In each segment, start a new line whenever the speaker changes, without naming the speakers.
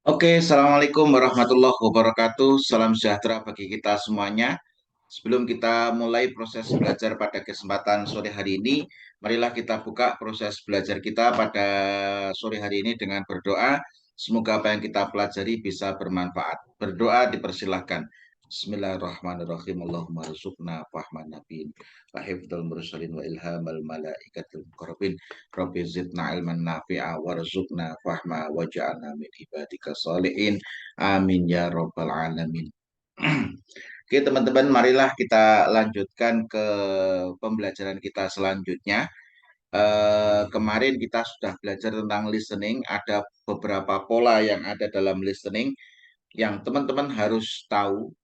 Oke, Assalamualaikum warahmatullahi wabarakatuh. Salam sejahtera bagi kita semuanya. Sebelum kita mulai proses belajar pada kesempatan sore hari ini, marilah kita buka proses belajar kita pada sore hari ini dengan berdoa. Semoga apa yang kita pelajari bisa bermanfaat. Berdoa dipersilahkan. Bismillahirrahmanirrahim. Allahumma rzuqna fahman nabiin wa hifdzal mursalin wa ilhamal malaikatil muqarrabin. Rabbi zidna ilman nafi'a warzuqna fahma waj'alna min ibadika sholihin. Amin ya rabbal alamin. Oke, teman-teman, marilah kita lanjutkan ke pembelajaran kita selanjutnya. Kemarin kita sudah belajar tentang listening. Ada beberapa pola yang ada dalam listening yang teman-teman harus tahu.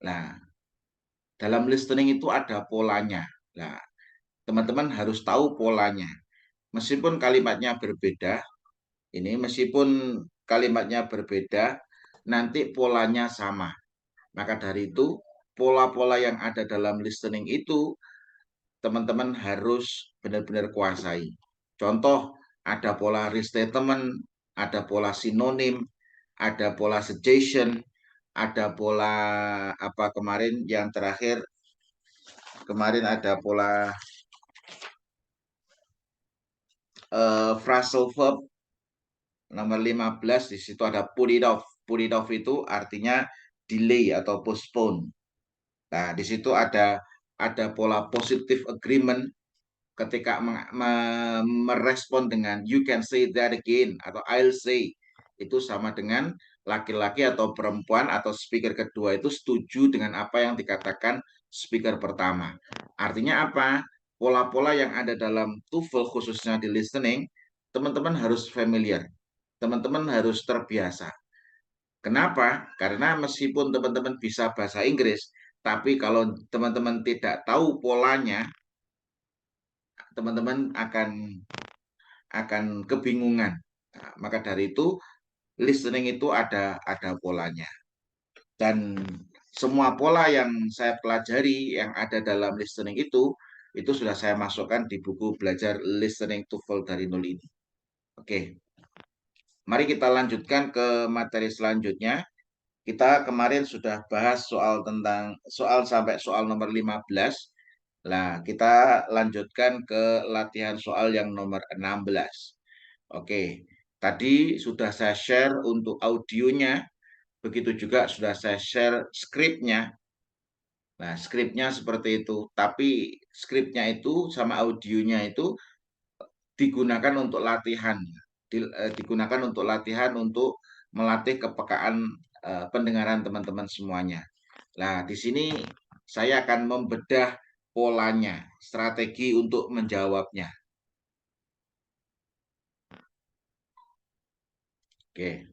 Nah, dalam listening itu ada polanya. Nah, teman-teman harus tahu polanya. Meskipun kalimatnya berbeda, meskipun kalimatnya berbeda, nanti polanya sama. Maka dari itu, pola-pola yang ada dalam listening itu teman-teman harus benar-benar kuasai. Contoh, ada pola restatement, ada pola sinonim, ada pola suggestion, ada pola apa kemarin yang terakhir, kemarin ada pola phrasal verb nomor 15, di situ ada put it off. Put it off itu artinya delay atau postpone. Nah, di situ ada pola positive agreement ketika merespon dengan you can say that again atau I'll say, itu sama dengan laki-laki atau perempuan atau speaker kedua itu setuju dengan apa yang dikatakan speaker pertama. Artinya apa? Pola-pola yang ada dalam TOEFL khususnya di listening, teman-teman harus familiar. Teman-teman harus terbiasa. Kenapa? Karena meskipun teman-teman bisa bahasa Inggris, tapi kalau teman-teman tidak tahu polanya, teman-teman akan kebingungan. Nah, maka dari itu listening itu ada polanya. Dan semua pola yang saya pelajari yang ada dalam listening itu sudah saya masukkan di buku belajar listening TOEFL dari nol ini. Oke. Mari kita lanjutkan ke materi selanjutnya. Kita kemarin sudah bahas soal sampai soal nomor 15. Nah, kita lanjutkan ke latihan soal yang nomor 16. Oke, tadi sudah saya share untuk audionya, begitu juga sudah saya share skripnya. Nah, skripnya seperti itu, tapi skripnya itu sama audionya itu digunakan untuk latihan, digunakan untuk latihan untuk melatih kepekaan pendengaran teman-teman semuanya. Nah, di sini saya akan membedah polanya, strategi untuk menjawabnya. Oke.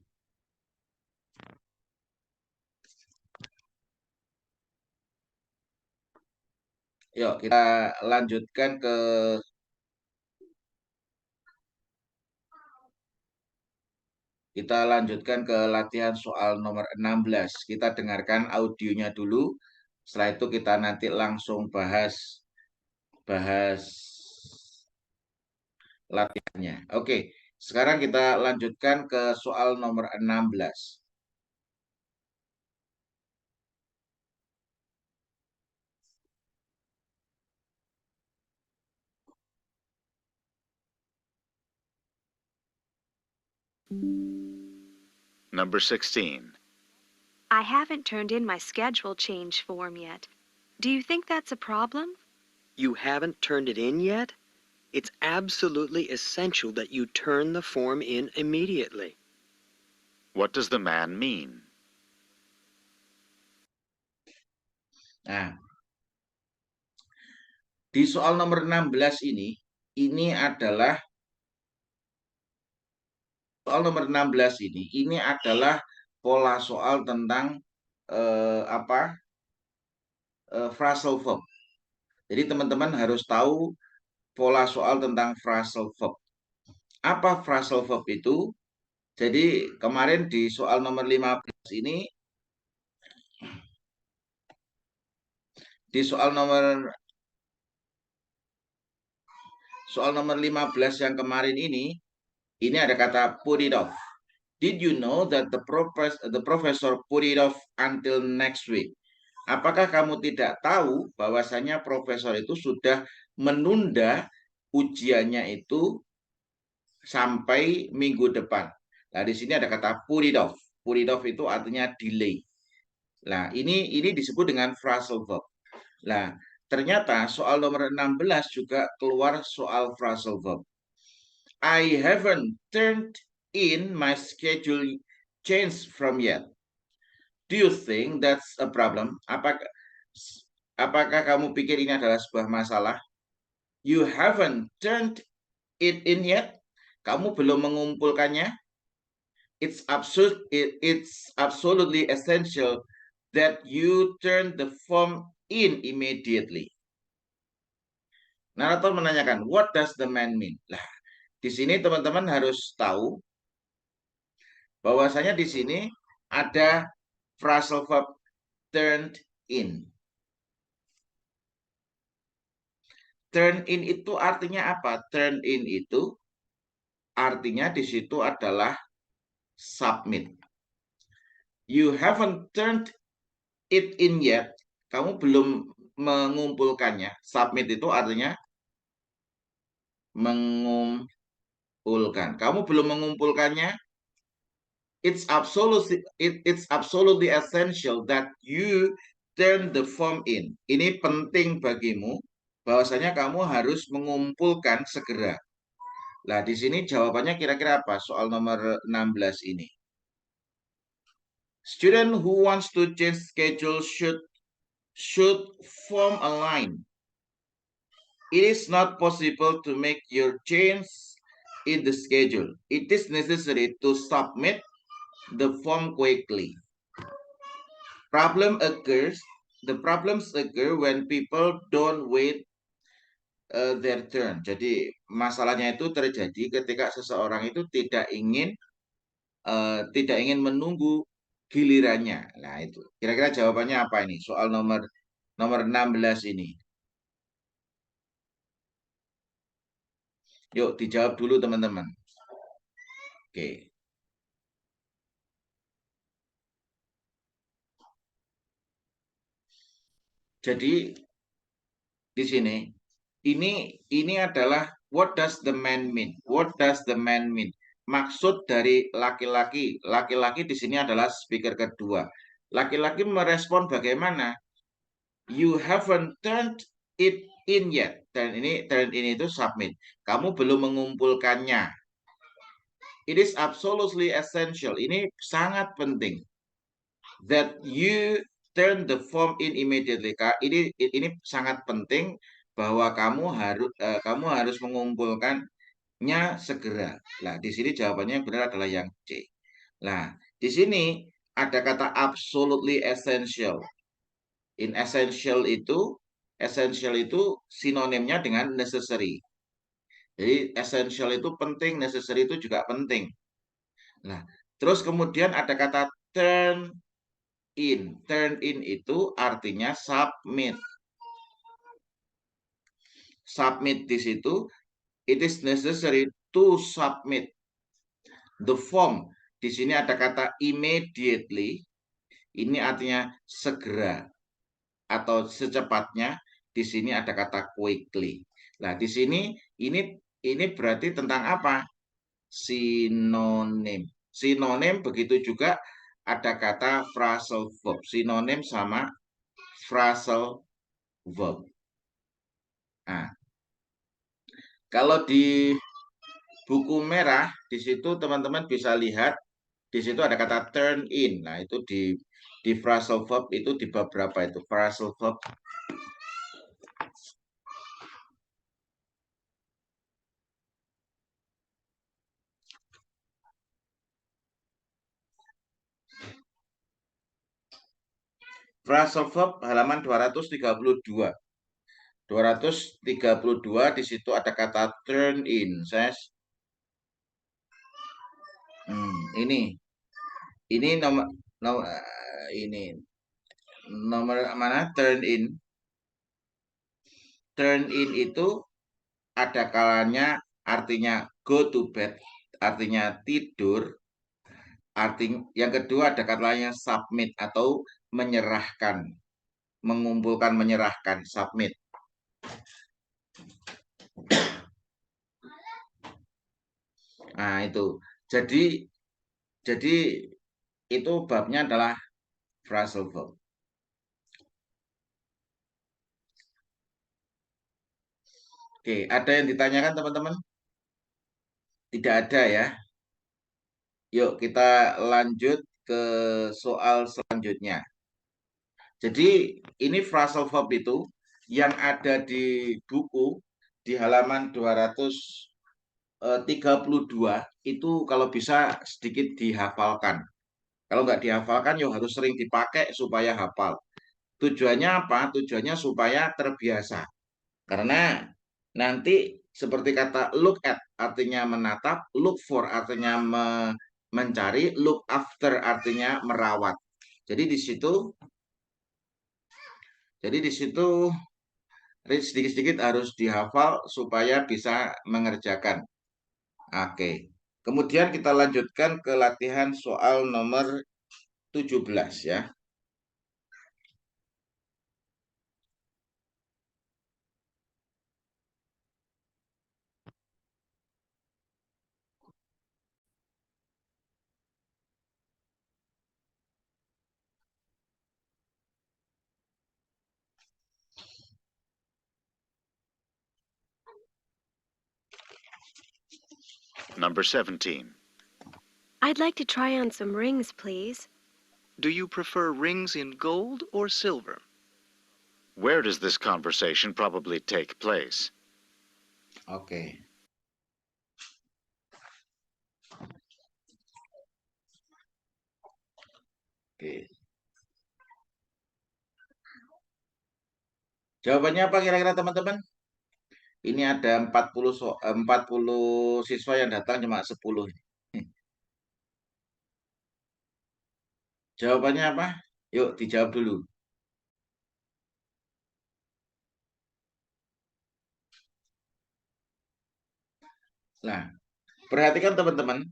Yuk, kita lanjutkan ke latihan soal nomor 16. Kita dengarkan audionya dulu. Setelah itu kita nanti langsung bahas bahas latihannya. Oke, sekarang kita lanjutkan ke soal nomor 16.
Number 16.
I haven't turned in my schedule change form yet. Do you think that's a problem?
You haven't turned it in yet? It's absolutely essential that you turn the form in immediately.
What does the man mean?
Nah, di soal nomor 16 ini adalah soal nomor 16 ini adalah pola soal tentang phrasal verb. Jadi teman-teman harus tahu pola soal tentang phrasal verb. Apa phrasal verb itu? Jadi kemarin di soal nomor 15 ini, di soal nomor 15 yang kemarin ini ada kata put it off. Did you know that the professor put it off until next week? Apakah kamu tidak tahu bahwasanya profesor itu sudah menunda ujiannya itu sampai minggu depan? Nah, di sini ada kata put it off. Put it off itu artinya delay. Nah, ini disebut dengan phrasal verb. Nah, ternyata soal nomor 16 juga keluar soal phrasal verb. I haven't turned in my schedule change from yet. Do you think that's a problem? Apakah kamu pikir ini adalah sebuah masalah? You haven't turned it in yet? Kamu belum mengumpulkannya? It's absolutely essential that you turn the form in immediately. Narator menanyakan, what does the man mean? Lah, di sini teman-teman harus tahu bahwasanya di sini ada phrasal verb turned in. Turn in itu artinya apa? Turn in itu artinya di situ adalah submit. You haven't turned it in yet. Kamu belum mengumpulkannya. Submit itu artinya mengumpulkan. Kamu belum mengumpulkannya. It's absolutely essential that you turn the form in. Ini penting bagimu bahwasanya kamu harus mengumpulkan segera. Nah, di sini jawabannya kira-kira apa? Soal nomor 16 ini. Student who wants to change schedule should form a line. It is not possible to make your change in the schedule. It is necessary to submit the form quickly. The problems occur when people don't wait their turn. Jadi masalahnya itu terjadi ketika seseorang itu tidak ingin menunggu gilirannya. Nah, itu. Kira-kira jawabannya apa ini? Soal nomor 16 ini. Yuk, dijawab dulu teman-teman. Oke. Jadi di sini ini adalah what does the man mean? What does the man mean? Maksud dari laki-laki. Laki-laki di sini adalah speaker kedua. Laki-laki merespon bagaimana? You haven't turned it in yet. Dan ini turn in itu submit. Kamu belum mengumpulkannya. It is absolutely essential. Ini sangat penting. That you turn the form in immediately. Ini sangat penting bahwa kamu harus mengumpulkannya segera. Nah, di sini jawabannya yang benar adalah yang C. Nah, di sini ada kata absolutely essential. In essential itu sinonimnya dengan necessary. Jadi essential itu penting, necessary itu juga penting. Nah, terus kemudian ada kata turn in. Turn in itu artinya submit. Submit di situ, it is necessary to submit the form. Di sini ada kata immediately. Ini artinya segera atau secepatnya. Di sini ada kata quickly. Nah, di sini ini berarti tentang apa? Sinonim. Sinonim begitu juga ada kata phrasal verb. Sinonim sama phrasal verb. Nah, kalau di buku merah, di situ teman-teman bisa lihat, di situ ada kata turn in. Nah, itu di phrasal verb itu di bab berapa itu? Phrasal verb. Phrasal verb halaman 232. 232 di situ ada kata turn in. Ini nomor mana? Turn in. Turn in itu ada kalanya artinya go to bed, artinya tidur. Artinya yang kedua ada kata lainnya submit atau menyerahkan, mengumpulkan, menyerahkan, submit. Nah, itu. Jadi itu babnya adalah phrasal verb. Oke, ada yang ditanyakan teman-teman? Tidak ada ya. Yuk kita lanjut ke soal selanjutnya. Jadi ini phrasal verb itu yang ada di buku di halaman 232 itu kalau bisa sedikit dihafalkan. Kalau nggak dihafalkan, ya harus sering dipakai supaya hafal. Tujuannya apa? Tujuannya supaya terbiasa. Karena nanti seperti kata look at artinya menatap, look for artinya mencari, look after artinya merawat. Jadi di situ sedikit-sedikit harus dihafal supaya bisa mengerjakan. Oke. Kemudian kita lanjutkan ke latihan soal nomor 17 ya.
Number 17.
I'd like to try on some rings, please.
Do you prefer rings in gold or silver?
Where does this conversation probably take place?
Oke. Oke. Jawabannya apa kira-kira teman-teman? Ini ada 40 siswa yang datang cuma 10. Jawabannya apa? Yuk dijawab dulu. Nah, perhatikan teman-teman.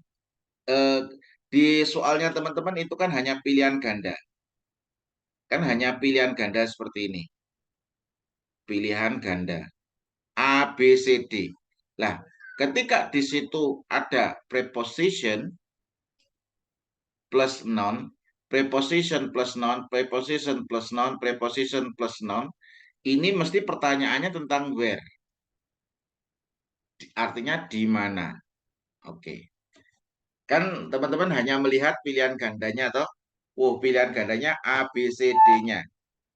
Di soalnya teman-teman itu kan hanya pilihan ganda. Kan hanya pilihan ganda seperti ini. Pilihan ganda. A, B, C, D. Nah, ketika di situ ada preposition plus noun, preposition plus noun, preposition plus noun, preposition plus noun, ini mesti pertanyaannya tentang where. Artinya di mana. Oke. Kan teman-teman hanya melihat pilihan gandanya toh. Oh, pilihan gandanya A, B, C, D-nya.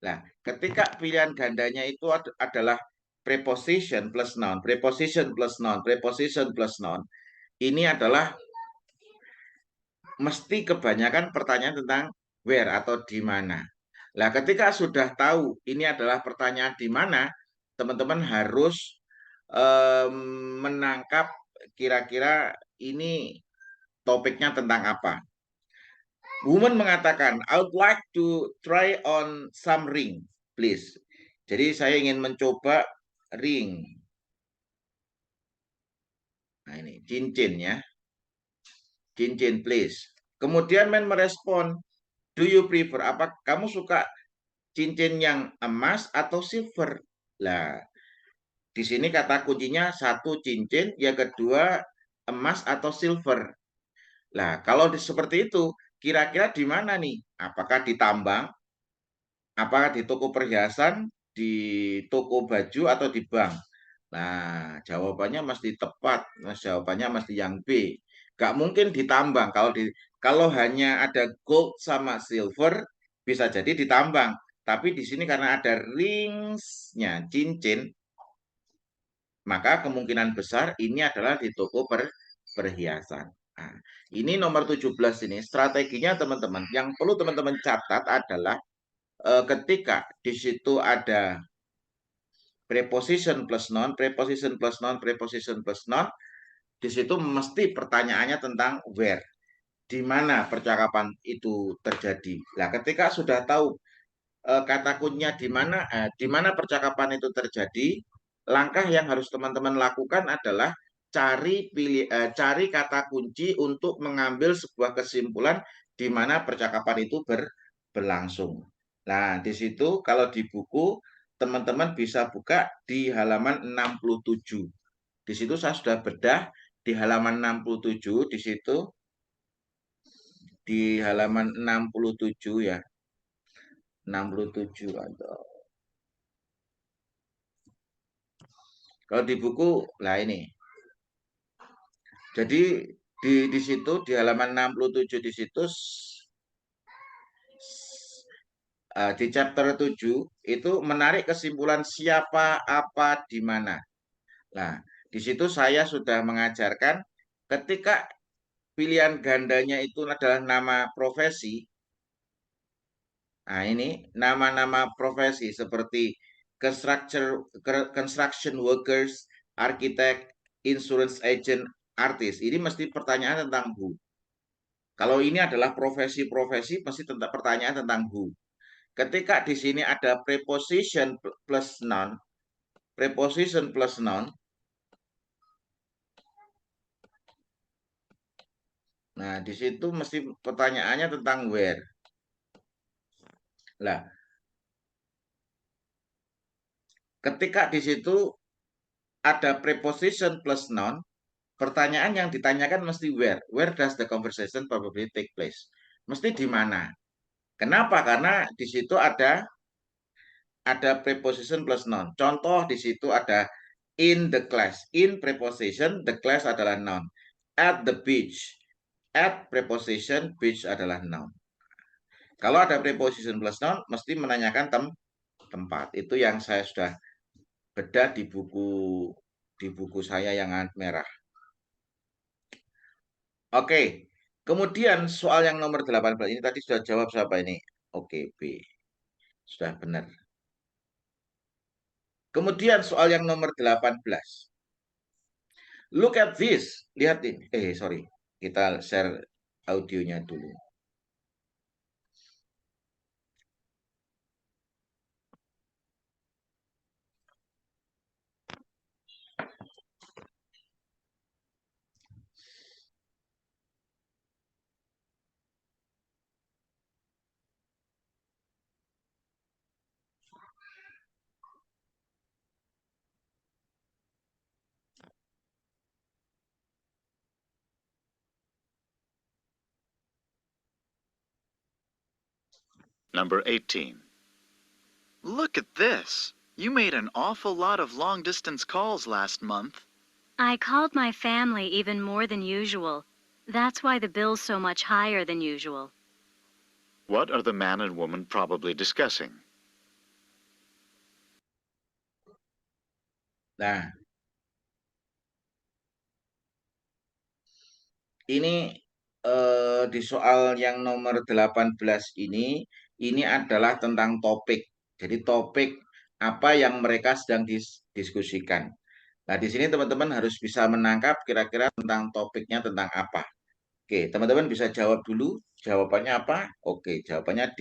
Nah, ketika pilihan gandanya itu adalah preposition plus noun, preposition plus noun, preposition plus noun, ini adalah mesti kebanyakan pertanyaan tentang where atau di mana. Nah, ketika sudah tahu ini adalah pertanyaan di mana, teman-teman harus menangkap kira-kira ini topiknya tentang apa. Woman mengatakan, I would like to try on some ring, please. Jadi saya ingin mencoba ring. Nah ini cincin ya. Cincin please. Kemudian men merespon, do you prefer? Apa kamu suka cincin yang emas atau silver? Lah, di sini kata kuncinya satu cincin, yang kedua emas atau silver. Lah, kalau seperti itu, kira-kira di mana nih? Apakah di tambang? Apakah di toko perhiasan, di toko baju, atau di bank? Nah, jawabannya mesti tepat. Nah, jawabannya mesti yang B. Gak mungkin ditambang. Kalau hanya ada gold sama silver, bisa jadi ditambang. Tapi di sini karena ada ringsnya, cincin, maka kemungkinan besar ini adalah di toko perhiasan. Nah, ini nomor 17 ini. Strateginya teman-teman, yang perlu teman-teman catat adalah ketika di situ ada preposition plus noun, preposition plus noun, preposition plus noun, di situ mesti pertanyaannya tentang where, di mana percakapan itu terjadi. Nah, ketika sudah tahu kata kuncinya di mana percakapan itu terjadi, langkah yang harus teman-teman lakukan adalah cari kata kunci untuk mengambil sebuah kesimpulan di mana percakapan itu berlangsung. Nah, di situ kalau di buku teman-teman bisa buka di halaman 67. Di situ saya sudah bedah di halaman 67, di situ di halaman 67 ya. 67 atau kalau di buku lah ini. Jadi di situ di halaman 67 di situ di chapter 7 itu menarik kesimpulan siapa, apa, di mana. Nah, di situ saya sudah mengajarkan ketika pilihan gandanya itu adalah nama profesi. Nah, ini nama-nama profesi seperti construction workers, architect, insurance agent, artis. Ini mesti pertanyaan tentang who. Kalau ini adalah profesi-profesi, pasti pertanyaan tentang who. Ketika di sini ada preposition plus noun, nah di situ mesti pertanyaannya tentang where. Lah, ketika di situ ada preposition plus noun, pertanyaan yang ditanyakan mesti where. Where does the conversation probably take place? Mesti di mana? Kenapa? Karena di situ ada preposition plus noun. Contoh di situ ada in the class. In preposition, the class adalah noun. At the beach. At preposition, beach adalah noun. Kalau ada preposition plus noun, mesti menanyakan tempat. Itu yang saya sudah bedah di buku saya yang merah. Oke. Kemudian soal yang nomor 18 ini tadi sudah jawab siapa ini? Oke, B. Sudah benar. Kemudian soal yang nomor 18. Look at this. Lihat ini. Sorry. Kita share audionya dulu.
Number 18.
Look at this. You made an awful lot of long-distance calls last month.
I called my family even more than usual. That's why the bill's so much higher than usual.
What are the man and woman probably discussing?
Nah, ini di soal yang nomor 18 ini adalah tentang topik. Jadi topik apa yang mereka sedang diskusikan. Nah, di sini teman-teman harus bisa menangkap kira-kira tentang topiknya tentang apa. Oke, teman-teman bisa jawab dulu. Jawabannya apa? Oke, jawabannya D.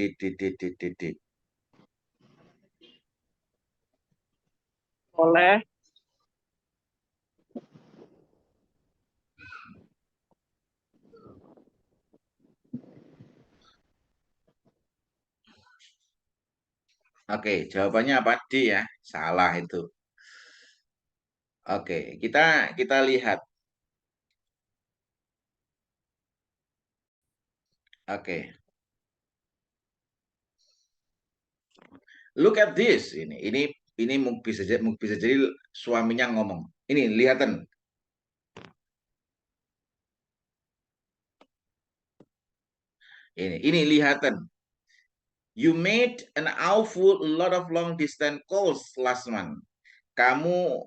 Oleh
Oke, jawabannya apa? D ya. Salah itu. Oke, kita lihat. Oke. Look at this. Ini bisa jadi suaminya ngomong. Ini lihatan. Ini lihatan. You made an awful lot of long distance calls last month. Kamu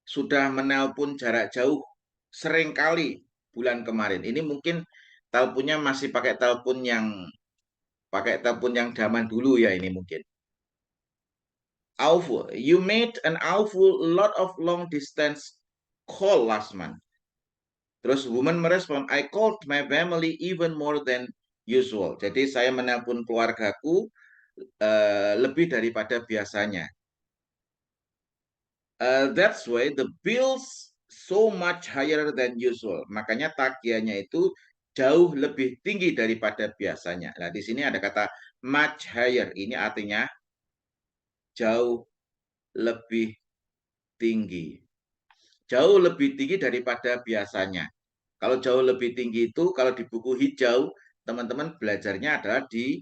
sudah menelpon jarak jauh sering kali bulan kemarin. Ini mungkin teleponnya masih pakai telepon yang zaman dulu ya ini mungkin. Awful. You made an awful lot of long distance call last month. Terus woman merespon, I called my family even more than usual. Jadi saya menelpon keluargaku lebih daripada biasanya. That's why the bills so much higher than usual. Makanya tagihannya itu jauh lebih tinggi daripada biasanya. Nah, di sini ada kata much higher. Ini artinya jauh lebih tinggi. Jauh lebih tinggi daripada biasanya. Kalau jauh lebih tinggi itu, kalau di buku hijau, teman-teman belajarnya adalah di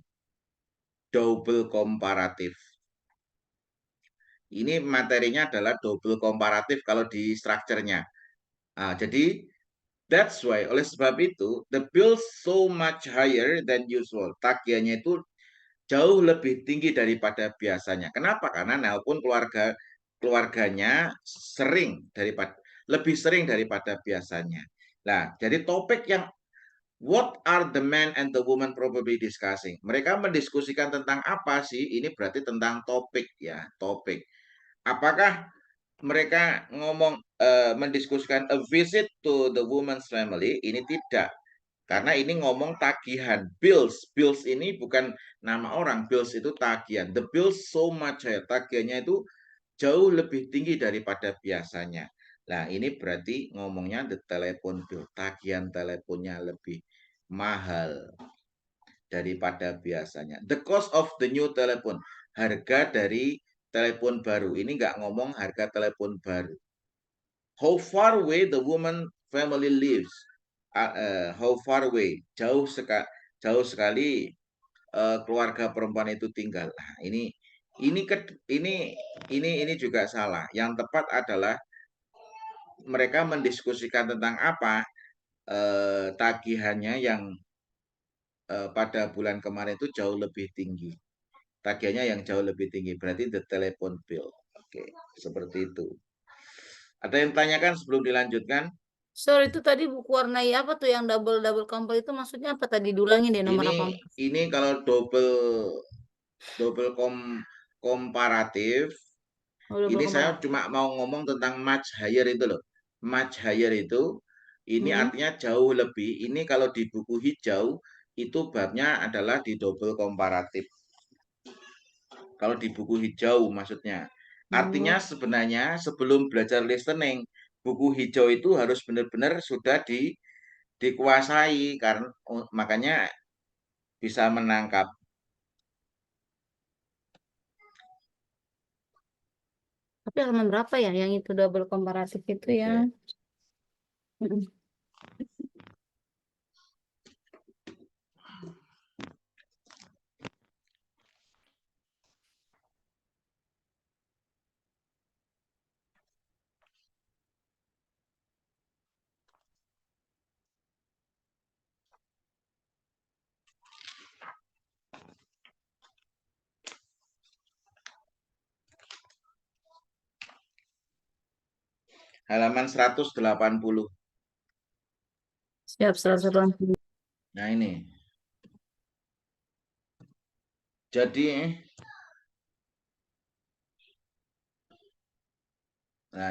double komparatif. Ini materinya adalah double komparatif kalau di strukturnya. Nah, jadi that's why, oleh sebab itu, the bills so much higher than usual. Tagihannya itu jauh lebih tinggi daripada biasanya. Kenapa? Karena Nel pun keluarganya lebih sering daripada biasanya. Nah, jadi topik yang what are the man and the woman probably discussing? Mereka mendiskusikan tentang apa sih? Ini berarti tentang topik ya, topik. Apakah mereka mendiskusikan a visit to the woman's family? Ini tidak. Karena ini ngomong tagihan, bills. Bills ini bukan nama orang, bills itu tagihan. The bills so much higher. Tagihannya itu jauh lebih tinggi daripada biasanya. Nah, ini berarti ngomongnya the telephone bill. Tagihan teleponnya lebih mahal daripada biasanya. The cost of the new telephone. Harga dari telepon baru. Ini nggak ngomong harga telepon baru. How far away the woman family lives. How far away. Jauh sekali keluarga perempuan itu tinggal. Nah, ini juga salah. Yang tepat adalah mereka mendiskusikan tentang apa tagihannya yang pada bulan kemarin itu jauh lebih tinggi. Tagihannya yang jauh lebih tinggi, berarti the telephone bill. Oke, seperti itu. Ada yang tanyakan sebelum dilanjutkan?
Sir, itu tadi buku warnai apa tuh yang double compare itu maksudnya apa tadi? Diulangin deh nomor 18.
Ini kalau double komparatif, ini saya cuma mau ngomong tentang much higher itu loh. Much higher itu, ini artinya jauh lebih. Ini kalau di buku hijau, itu babnya adalah di double komparatif. Kalau di buku hijau maksudnya. Artinya sebenarnya sebelum belajar listening, buku hijau itu harus benar-benar sudah dikuasai, karena makanya bisa menangkap.
Tapi halaman berapa ya yang itu double komparatif itu ya?
Halaman 180.
Siap, 180.
Nah ini. Jadi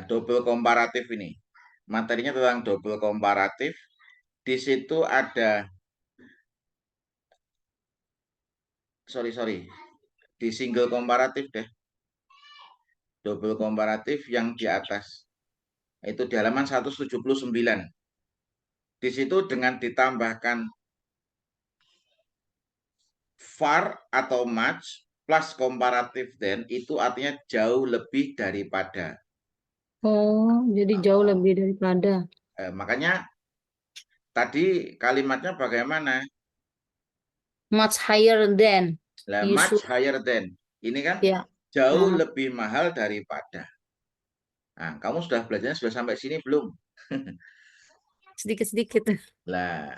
double komparatif ini. Materinya tentang double komparatif. Di situ ada di single komparatif deh. Double komparatif yang di atas. Itu di halaman 179. Di situ dengan ditambahkan far atau much plus komparatif then, itu artinya jauh lebih daripada.
Oh, jadi jauh lebih daripada.
Makanya tadi kalimatnya bagaimana?
Much higher than.
Much higher than. Ini kan
ya.
Jauh lebih mahal daripada. Nah, kamu sudah belajarnya sudah sampai sini belum?
Sedikit-sedikit.
Lah,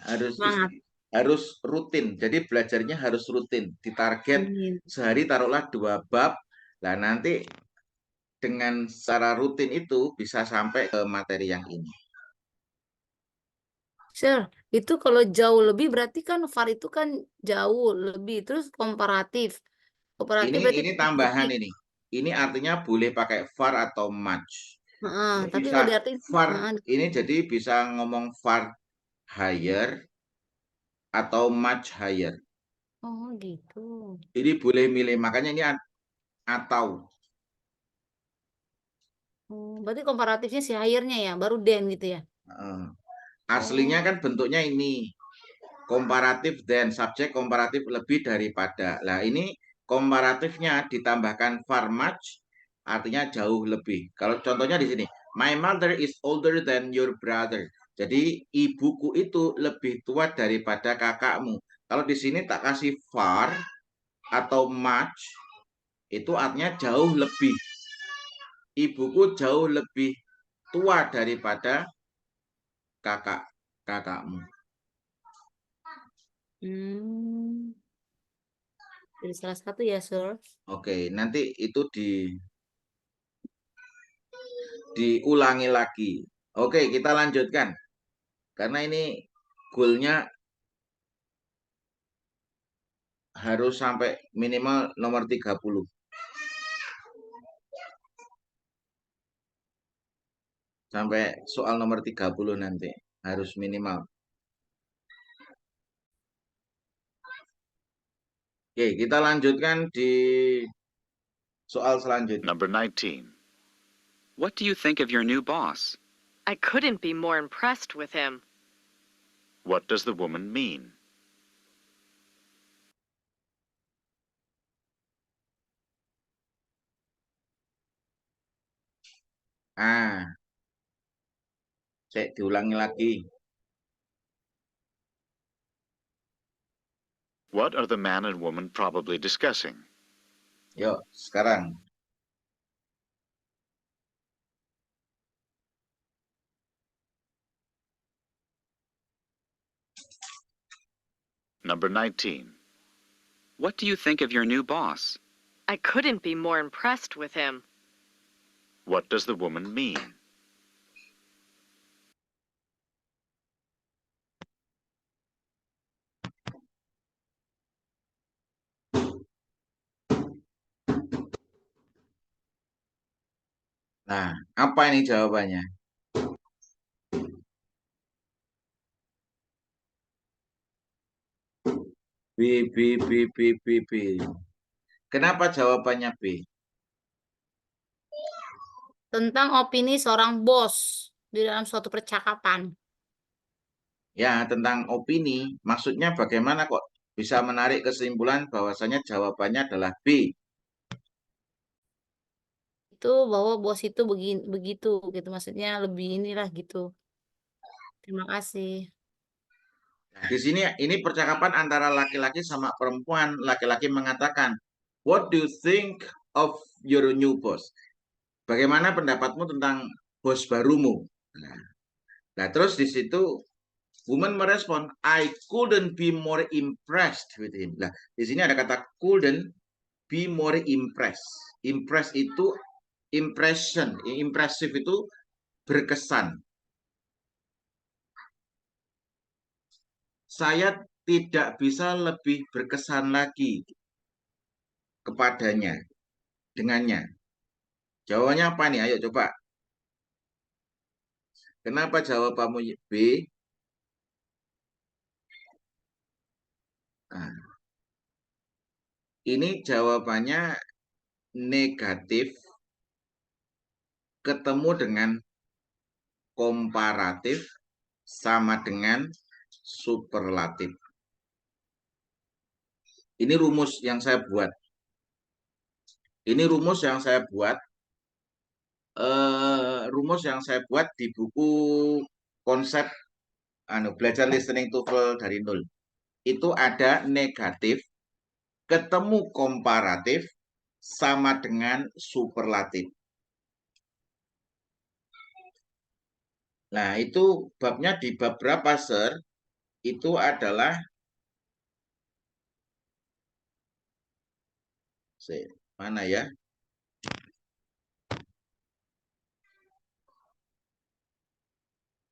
harus rutin. Jadi belajarnya harus rutin. Ditarget sehari taruhlah 2 bab. Lah nanti dengan secara rutin itu bisa sampai ke materi yang ini.
Sir, itu kalau jauh lebih berarti kan far itu kan jauh lebih. Terus komparatif.
Ini tambahan ini. Ini artinya boleh pakai far atau much.
Tapi kalau diartikan
far ini jadi bisa ngomong far higher atau much higher.
Oh gitu.
Jadi boleh milih, makanya ini atau.
Oh, berarti komparatifnya si higher-nya ya, baru than gitu ya.
Aslinya kan bentuknya ini. Komparatif dan subjek komparatif lebih daripada. Lah ini komparatifnya ditambahkan far much, artinya jauh lebih. Kalau contohnya di sini, my mother is older than your brother. Jadi ibuku itu lebih tua daripada kakakmu. Kalau di sini tak kasih far atau much, itu artinya jauh lebih. Ibuku jauh lebih tua daripada kakakmu.
Jadi salah satu ya, Sir.
Oke, nanti itu diulangi lagi. Oke, kita lanjutkan. Karena ini goalnya harus sampai minimal nomor 30. Sampai soal nomor 30 nanti. Harus minimal. Oke, kita lanjutkan di soal selanjutnya.
Number 19. What do you think of your new boss?
I couldn't be more impressed with him.
What does the woman mean?
Saya diulangi lagi.
What are the man and woman probably discussing?
Yuk, sekarang.
Number 19. What do you think of your new boss?
I couldn't be more impressed with him.
What does the woman mean?
Nah, apa ini jawabannya? B. Kenapa jawabannya B?
Tentang opini seorang bos di dalam suatu percakapan.
Ya, tentang opini. Maksudnya bagaimana kok bisa menarik kesimpulan bahwasanya jawabannya adalah B?
Itu bahwa bos itu begitu gitu. Maksudnya lebih inilah gitu. Terima kasih.
Di sini ini percakapan antara laki-laki sama perempuan. Laki-laki mengatakan, "What do you think of your new boss?" Bagaimana pendapatmu tentang bos barumu? Nah, terus di situ woman merespon, "I couldn't be more impressed with him." Nah, di sini ada kata couldn't be more impressed. Impress itu impression, impressive itu berkesan. Saya tidak bisa lebih berkesan lagi kepadanya, dengannya. Jawabannya apa nih? Ayo coba. Kenapa jawabanmu B? Nah, ini jawabannya negatif ketemu dengan komparatif sama dengan superlatif. Ini rumus yang saya buat. Rumus yang saya buat di buku konsep belajar listening TOEFL dari nol. Itu ada negatif ketemu komparatif sama dengan superlatif. Nah, itu babnya di bab berapa, Sir? Itu adalah mana ya?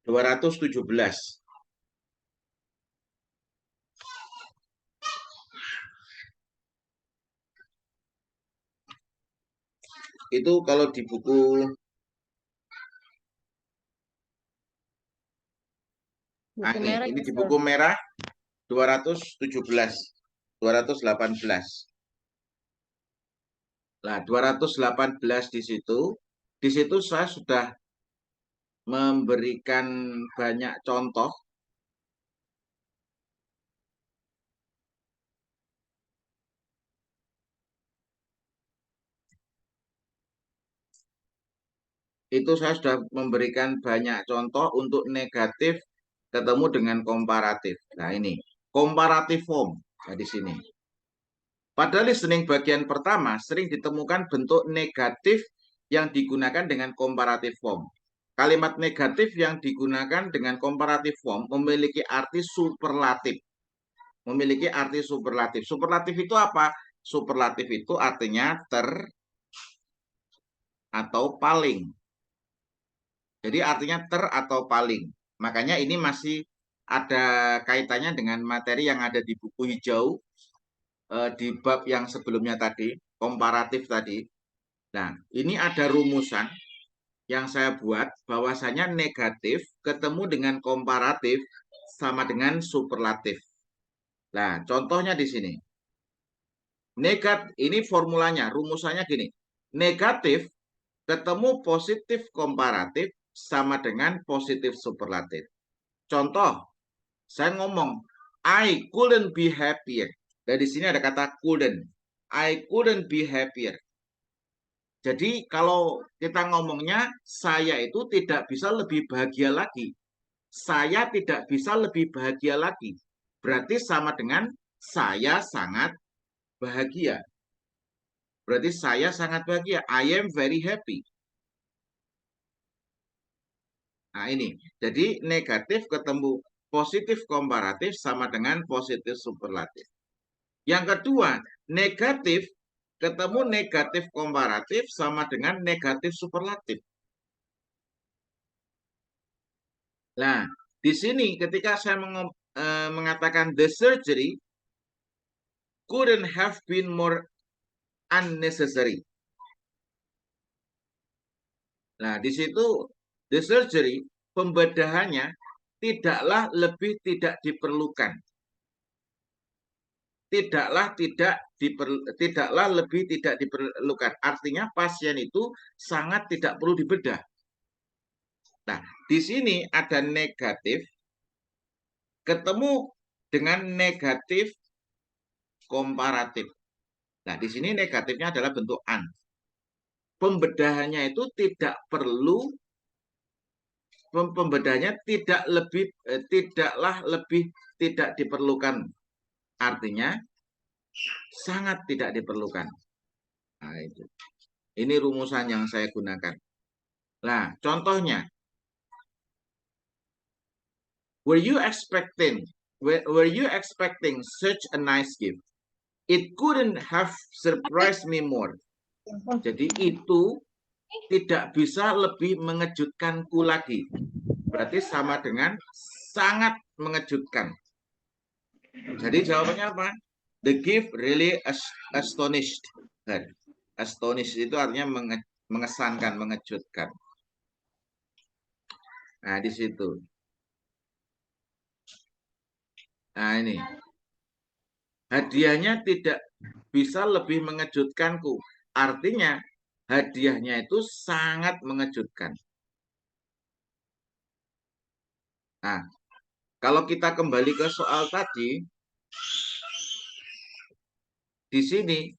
(217). Itu kalau di buku ini di buku merah 217, 218. Nah, 218 di situ Di situ saya sudah memberikan banyak contoh. Itu saya sudah memberikan banyak contoh untuk negatif ketemu dengan komparatif. Nah, ini comparative form. Nah, di sini. Pada listening bagian pertama sering ditemukan bentuk negatif yang digunakan dengan comparative form. Kalimat negatif yang digunakan dengan comparative form memiliki arti superlatif. Memiliki arti superlatif. Superlatif itu apa? Superlatif itu artinya atau paling. Jadi artinya atau paling. Makanya ini masih ada kaitannya dengan materi yang ada di buku hijau di bab yang sebelumnya tadi, komparatif tadi. Nah, ini ada rumusan yang saya buat bahwasanya negatif ketemu dengan komparatif sama dengan superlatif. Nah, contohnya di sini. Ini formulanya, rumusannya gini. Negatif ketemu positif komparatif sama dengan positif superlatif. Contoh, saya ngomong, I couldn't be happier. Dari sini ada kata couldn't. I couldn't be happier. Jadi kalau kita ngomongnya, saya itu tidak bisa lebih bahagia lagi. Saya tidak bisa lebih bahagia lagi. Berarti sama dengan saya sangat bahagia. Berarti saya sangat bahagia. I am very happy. Nah ini, jadi negatif ketemu positif komparatif sama dengan positif superlatif. Yang kedua, negatif ketemu negatif komparatif sama dengan negatif superlatif. Nah, di sini ketika saya mengatakan the surgery couldn't have been more unnecessary. Nah, di situ the surgery, pembedahannya tidaklah lebih tidak diperlukan. Tidaklah lebih tidak diperlukan. Artinya pasien itu sangat tidak perlu dibedah. Nah, di sini ada negatif ketemu dengan negatif komparatif. Nah, di sini negatifnya adalah bentuk an. Pembedahannya itu tidak perlu, pembedahannya tidaklah lebih tidak diperlukan. Artinya sangat tidak diperlukan. Nah, itu. Ini rumusan yang saya gunakan. Nah, contohnya, were you expecting such a nice gift? It couldn't have surprised me more. Jadi itu tidak bisa lebih mengejutkanku lagi. Berarti sama dengan sangat mengejutkan. Jadi jawabannya apa? The gift really astonished her. Astonished itu artinya mengesankan, mengejutkan. Nah, di situ. Nah, ini. Hadiahnya tidak bisa lebih mengejutkanku. Artinya, hadiahnya itu sangat mengejutkan. Nah, kalau kita kembali ke soal tadi, di sini,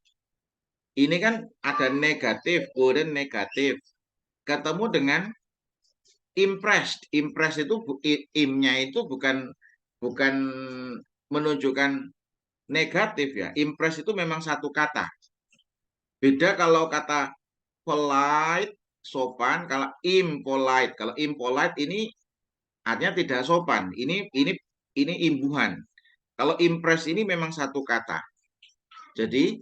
ini kan ada negatif, kemudian negatif. Ketemu dengan impressed. Impressed itu, im-nya itu bukan menunjukkan negatif ya. Impressed itu memang satu kata. Beda kalau kata polite, sopan, kalau impolite. Kalau impolite ini artinya tidak sopan. Ini imbuhan. Kalau impress ini memang satu kata. Jadi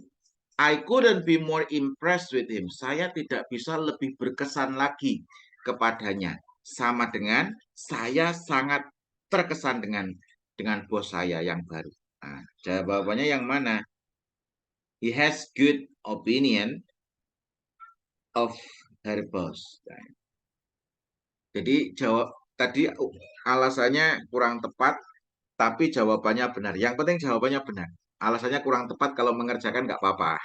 I couldn't be more impressed with him. Saya tidak bisa lebih berkesan lagi kepadanya. Sama dengan saya sangat terkesan dengan bos saya yang baru. Nah, jawabannya yang mana? He has good opinion of her boss. Jadi tadi alasannya kurang tepat, tapi jawabannya benar. Yang penting jawabannya benar. Alasannya kurang tepat, kalau mengerjakan nggak apa-apa.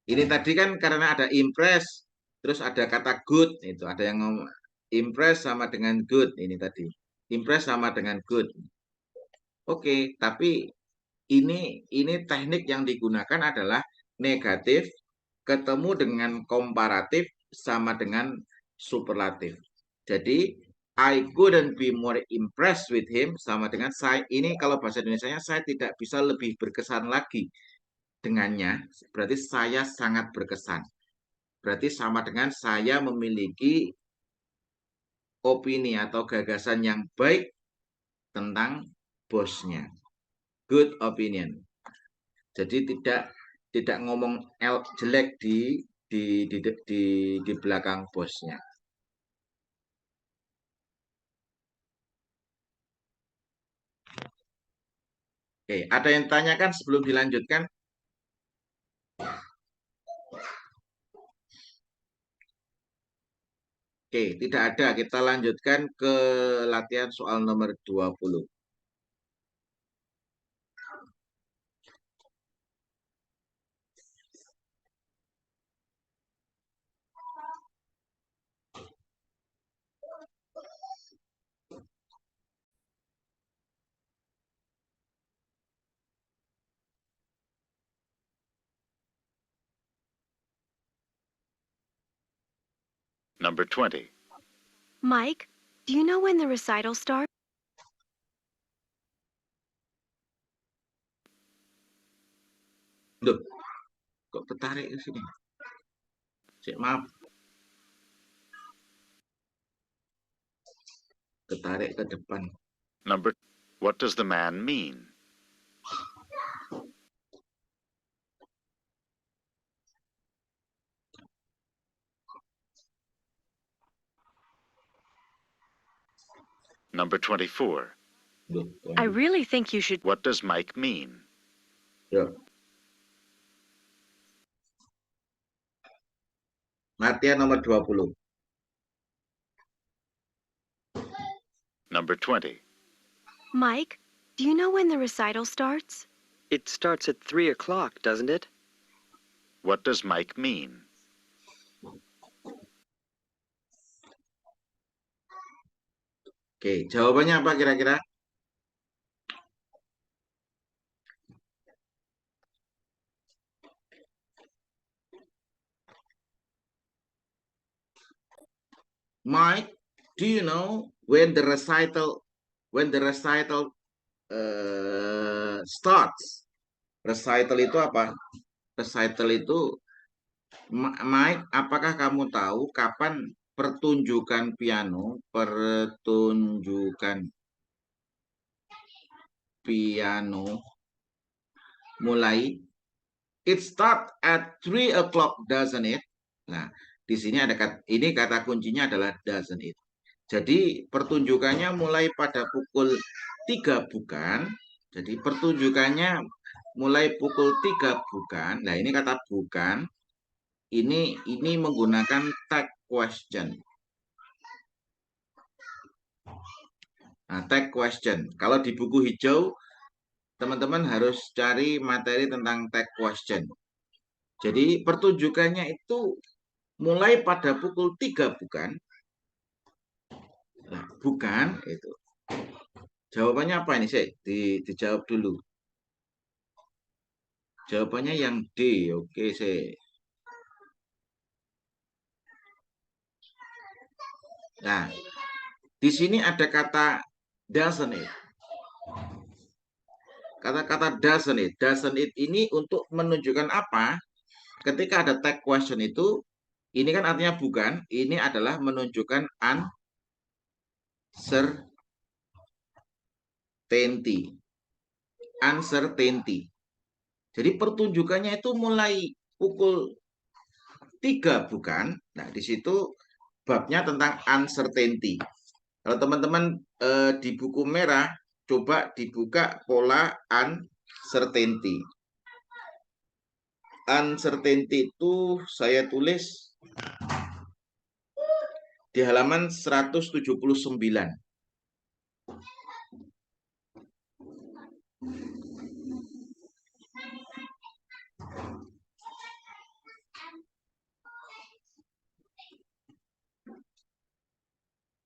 Ini tadi kan karena ada impress, Terus ada kata good, itu ada yang ngomong impress sama dengan good ini tadi. Impress sama dengan good. Oke, tapi ini teknik yang digunakan adalah negatif ketemu dengan komparatif sama dengan superlatif. Jadi I couldn't be more impressed with him sama dengan saya. Ini kalau bahasa Indonesianya saya tidak bisa lebih berkesan lagi dengannya. Berarti saya sangat berkesan. Berarti sama dengan saya memiliki opini atau gagasan yang baik tentang bosnya. Good opinion. Jadi tidak ngomong jelek di belakang bosnya. Oke, ada yang tanyakan sebelum dilanjutkan? Oke, tidak ada. Kita lanjutkan ke latihan soal nomor 20.
Number 20.
Mike, do you know when the recital starts?
Loh, kok tertarik ke sini? Maaf. Tertarik ke depan.
Number. What does the man mean? Number 24.
Loh,
I really think you should.
What does Mike mean?
Ya. Latihan nomor 20.
Number 20.
Mike, do you know when the recital starts?
It starts at 3 o'clock, doesn't it?
What does Mike mean?
Oke, jawabannya apa kira-kira? Mike, do you know when the recital starts? Recital itu apa? Recital itu, Mike, apakah kamu tahu kapan pertunjukan piano mulai? It start at 3 o'clock, doesn't it? Nah, di sini ada ini kata kuncinya adalah doesn't it. Jadi pertunjukannya mulai pada pukul 3 bukan? Jadi pertunjukannya mulai pukul 3 bukan? Nah, ini kata bukan. Ini menggunakan tag question. Nah, tag question. Kalau di buku hijau, teman-teman harus cari materi tentang tag question. Jadi pertunjukannya itu mulai pada pukul 3 bukan? Nah, bukan itu. Jawabannya apa ini, sih? Dijawab dulu. Jawabannya yang D. Oke, sih. Nah, di sini ada kata doesn't it. Kata-kata doesn't it. Doesn't it ini untuk menunjukkan apa? Ketika ada tag question itu, ini kan artinya bukan. Ini adalah menunjukkan uncertainty. Jadi pertunjukannya itu mulai pukul 3 bukan? Nah, di situ babnya tentang uncertainty. Kalau teman-teman di buku merah, coba dibuka pola uncertainty. Uncertainty itu saya tulis di halaman 179.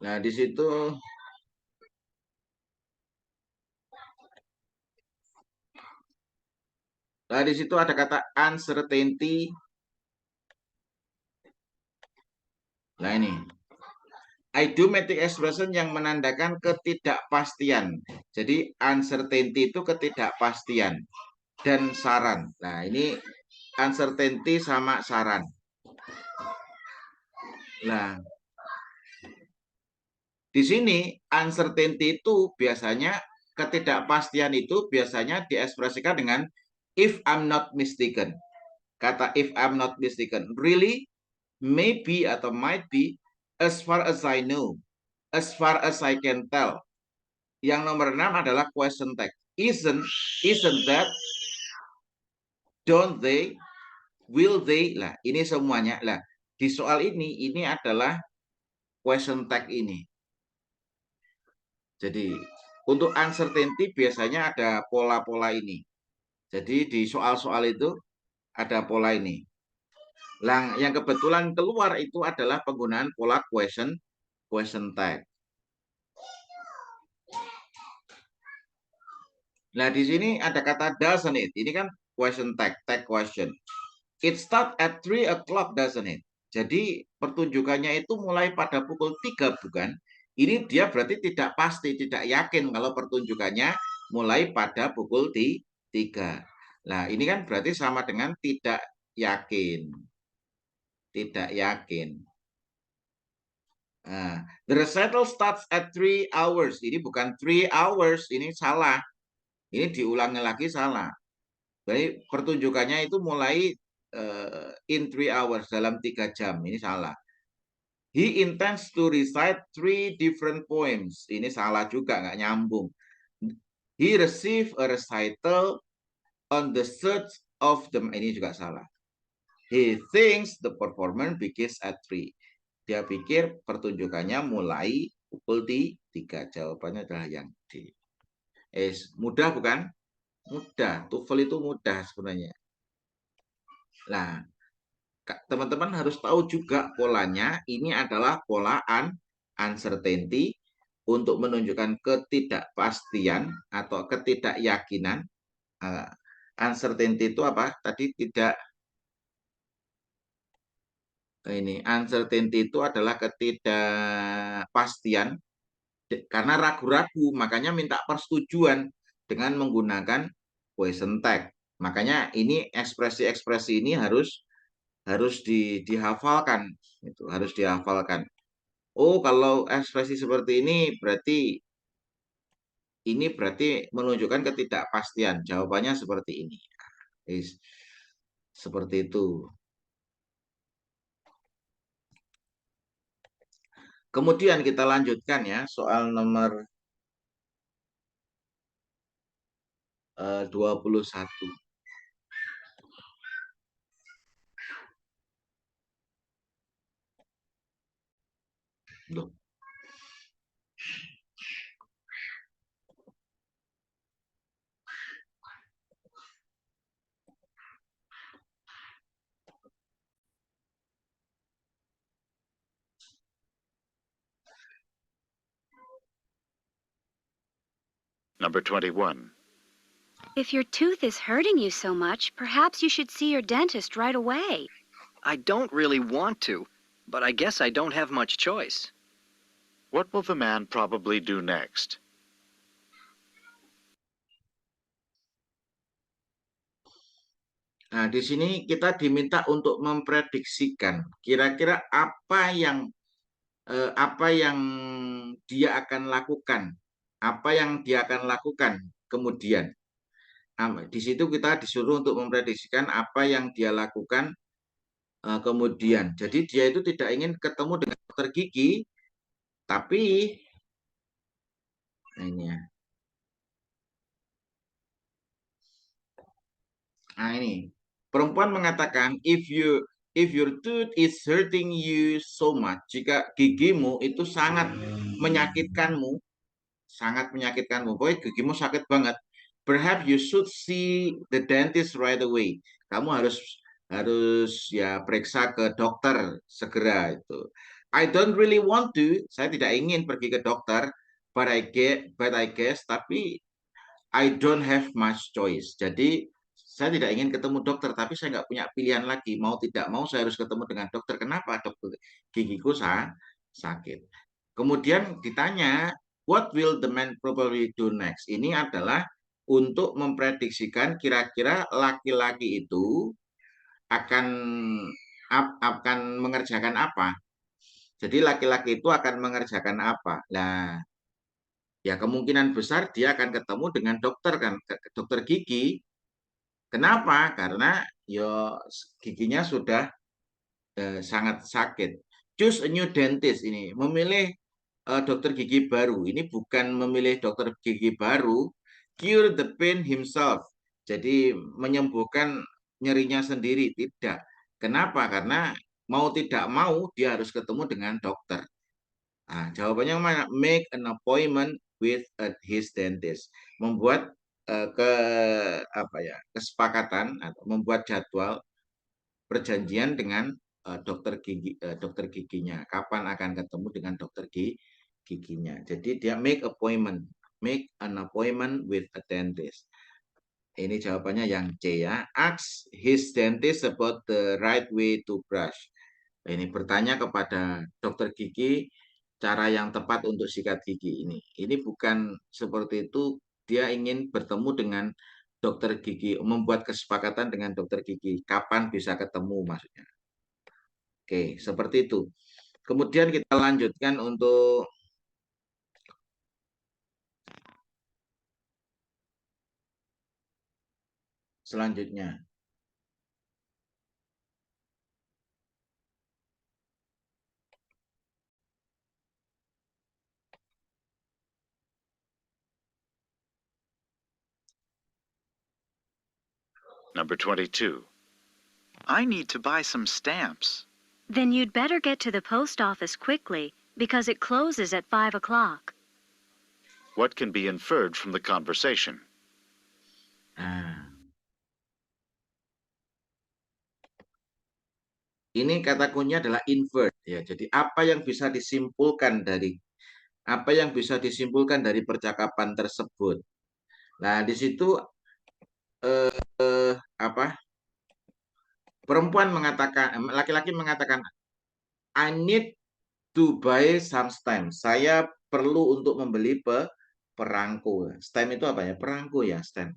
Nah, di situ ada kata uncertainty. Nah, ini idiomatic expression yang menandakan ketidakpastian. Jadi uncertainty itu ketidakpastian dan saran. Nah, ini uncertainty sama saran. Nah, di sini uncertainty itu biasanya ketidakpastian itu biasanya diekspresikan dengan if I'm not mistaken. Kata if I'm not mistaken. Really, maybe atau might be, as far as I know, as far as I can tell. Yang nomor 6 adalah question tag. Isn't that, don't they, will they. Lah, ini semuanya. Lah, di soal ini adalah question tag ini. Jadi, untuk uncertainty biasanya ada pola-pola ini. Jadi, di soal-soal itu ada pola ini. Yang kebetulan keluar itu adalah penggunaan pola question tag. Nah, di sini ada kata doesn't it. Ini kan question tag question. It start at 3 o'clock, doesn't it? Jadi pertunjukannya itu mulai pada pukul 3, bukan? Ini dia berarti tidak pasti, tidak yakin kalau pertunjukannya mulai pada pukul 3. Nah, ini kan berarti sama dengan tidak yakin. Tidak yakin. Nah, the recital starts at 3 hours. Ini bukan 3 hours, ini salah. Ini diulangi lagi salah. Jadi pertunjukannya itu mulai in 3 hours, dalam 3 jam. Ini salah. He intends to recite 3 different poems. Ini salah juga, nggak nyambung. He received a recital on the 3rd of the... Ini juga salah. He thinks the performance begins at 3. Dia pikir pertunjukannya mulai pukul 3. Jawabannya adalah yang D. Mudah bukan? Mudah. TOEFL itu mudah sebenarnya. Nah, teman-teman harus tahu juga polanya. Ini adalah pola uncertainty untuk menunjukkan ketidakpastian atau ketidakyakinan. Uncertainty itu apa? Tadi tidak. Ini uncertainty itu adalah ketidakpastian karena ragu-ragu, makanya minta persetujuan dengan menggunakan question tag. Makanya ini ekspresi-ekspresi ini harus dihafalkan, itu harus dihafalkan. Oh, kalau ekspresi seperti ini berarti menunjukkan ketidakpastian. Jawabannya seperti ini. Seperti itu. Kemudian kita lanjutkan ya, soal nomor 21. Loh.
Number 21.
If your tooth is hurting you so much, perhaps you should see your dentist right away.
I don't really want to, but I guess I don't have much choice.
What will the man probably do next?
Nah, di sini kita diminta untuk memprediksikan kira-kira apa yang dia akan lakukan, kemudian. Di situ kita disuruh untuk memprediksikan apa yang dia lakukan kemudian. Jadi dia itu tidak ingin ketemu dengan dokter gigi, tapi ini ya. Nah, ini perempuan mengatakan if your tooth is hurting you so much, jika gigimu itu sangat menyakitkanmu, pokoknya gigimu sakit banget, perhaps you should see the dentist right away. Kamu harus ya periksa ke dokter segera itu. I don't really want to. Saya tidak ingin pergi ke dokter, but I guess, tapi I don't have much choice. Jadi saya tidak ingin ketemu dokter, tapi saya nggak punya pilihan lagi. Mau tidak mau saya harus ketemu dengan dokter. Kenapa? Dokter gigiku sakit. Kemudian ditanya, what will the man probably do next? Ini adalah untuk memprediksikan kira-kira laki-laki itu akan mengerjakan apa. Jadi laki-laki itu akan mengerjakan apa? Nah, ya kemungkinan besar dia akan ketemu dengan dokter kan, dokter gigi. Kenapa? Karena ya giginya sudah sangat sakit. Choose a new dentist ini, memilih dokter gigi baru. Ini bukan memilih dokter gigi baru, cure the pain himself. Jadi menyembuhkan nyerinya sendiri, tidak. Kenapa? Karena mau tidak mau dia harus ketemu dengan dokter. Nah, jawabannya mana? Make an appointment with his dentist. Membuat kesepakatan atau membuat jadwal perjanjian dengan dokter giginya. Kapan akan ketemu dengan dokter giginya. Jadi dia make an appointment with a dentist. Ini jawabannya yang C ya. Ask his dentist about the right way to brush. Ini bertanya kepada dokter gigi cara yang tepat untuk sikat gigi ini. Ini bukan seperti itu, dia ingin bertemu dengan dokter gigi, membuat kesepakatan dengan dokter gigi. Kapan bisa ketemu maksudnya. Oke, seperti itu. Kemudian kita lanjutkan untuk selanjutnya.
Number 22.
I need to buy some stamps.
Then you'd better get to the post office quickly, because it closes at 5 o'clock.
What can be inferred from the conversation?
Ini kata kuncinya adalah invert ya. Jadi apa yang bisa disimpulkan dari percakapan tersebut. Nah, di situ laki-laki mengatakan I need to buy some stamps. Saya perlu untuk membeli perangko. Stamp itu apa ya? Perangko ya, stamp.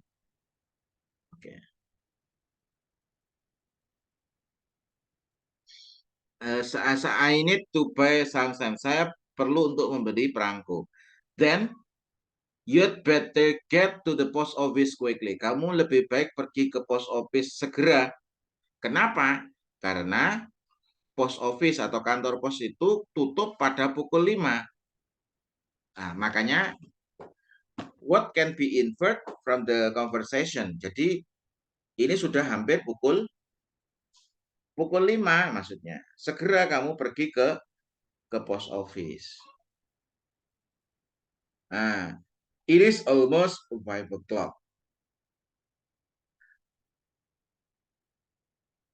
Oke. I need to buy some stamps. Saya perlu untuk membeli perangko. Then you'd better get to the post office quickly. Kamu lebih baik pergi ke post office segera. Kenapa? Karena post office atau kantor pos itu tutup pada pukul 5. Nah, makanya what can be inferred from the conversation. Jadi ini sudah hampir pukul 5 maksudnya. Segera kamu pergi ke post office. Nah, it is almost 5 o'clock.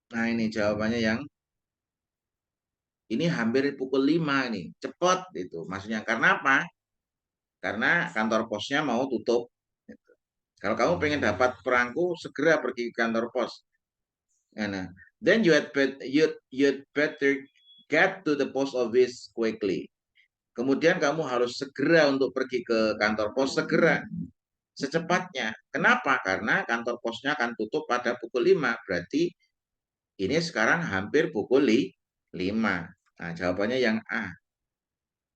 Nah, ini jawabannya yang ini hampir pukul 5 ini. Cepat itu. Maksudnya karena apa? Karena kantor posnya mau tutup. Kalau kamu pengen dapat perangko, segera pergi ke kantor pos. Nah, then you'd better get to the post office quickly. Kemudian kamu harus segera untuk pergi ke kantor pos, segera. Secepatnya. Kenapa? Karena kantor posnya akan tutup pada pukul 5. Berarti ini sekarang hampir pukul 5. Nah, jawabannya yang A.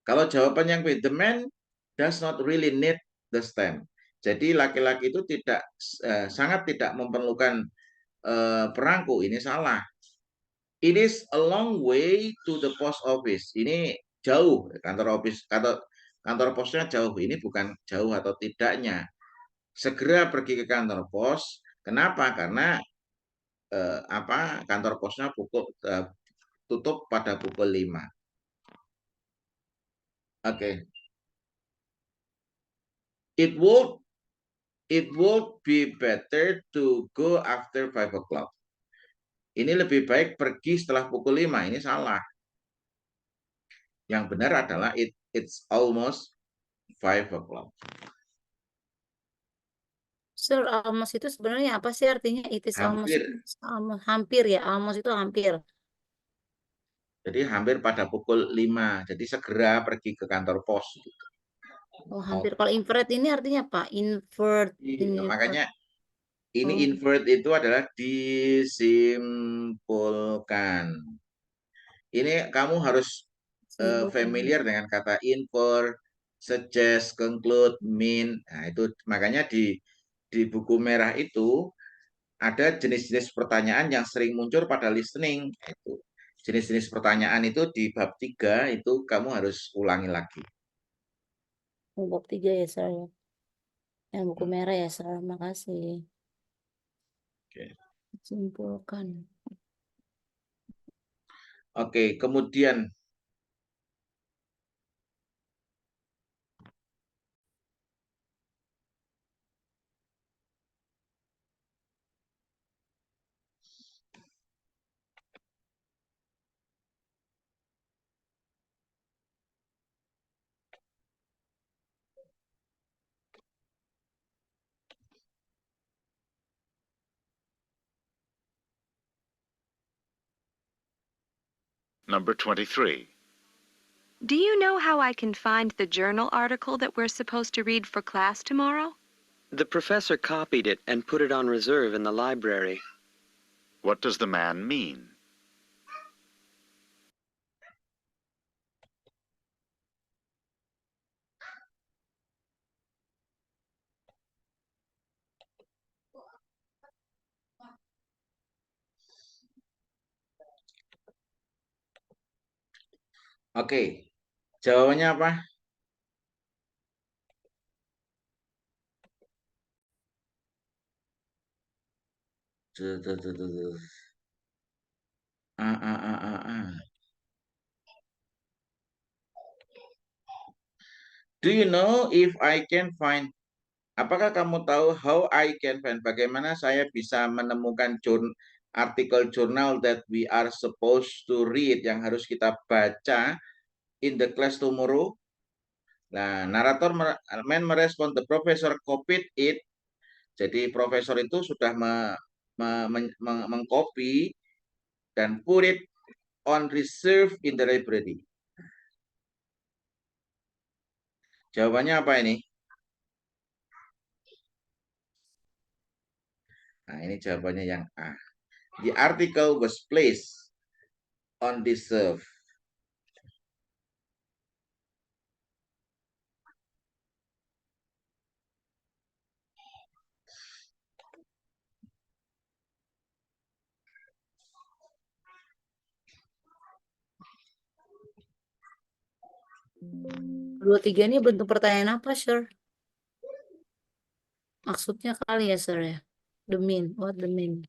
Kalau jawaban yang B, the man does not really need the stamp. Jadi laki-laki itu sangat tidak memerlukan perangko. Ini salah. It is a long way to the post office. Ini jauh. Kantor posnya jauh. Ini bukan jauh atau tidaknya. Segera pergi ke kantor pos. Kenapa? Karena kantor posnya tutup pada pukul 5. Oke. It would be better to go after 5 o'clock. Ini lebih baik pergi setelah pukul 5. Ini salah. Yang benar adalah it's almost 5 o'clock.
Sir, almost itu sebenarnya apa sih artinya? It is almost,
Hampir.
hampir ya. Almost itu hampir.
Jadi hampir pada pukul 5. Jadi segera pergi ke kantor pos. Gitu.
Oh, hampir. Kalau invert ini artinya apa? Invert.
Makanya ini
Oh.
invert itu adalah disimpulkan. Ini kamu harus familiar dengan kata infer, suggest, conclude, mean. Nah, itu makanya di buku merah itu ada jenis-jenis pertanyaan yang sering muncul pada listening. Itu jenis-jenis pertanyaan itu di bab 3 itu kamu harus ulangi lagi.
Bab 3 ya, Sir. Yang buku merah ya, Sir. Makasih.
Oke.
Simpulkan.
Oke, kemudian
Number 23.
Do you know how I can find the journal article that we're supposed to read for class tomorrow?
The professor copied it and put it on reserve in the library.
What does the man mean?
oke, jawabannya apa? Do you know if I can find? Apakah kamu tahu how I can find? Bagaimana saya bisa menemukan artikel jurnal that we are supposed to read yang harus kita baca in the class tomorrow? Nah, narator merespon the professor copied it. Jadi profesor itu sudah mengcopy dan put it on reserve in the library. Jawabannya apa ini? Nah, ini jawabannya yang A. The article was placed on reserve.
Dua tiga ini bentuk pertanyaan apa, Sir? Maksudnya kali ya, Sir ya? The mean, what the mean?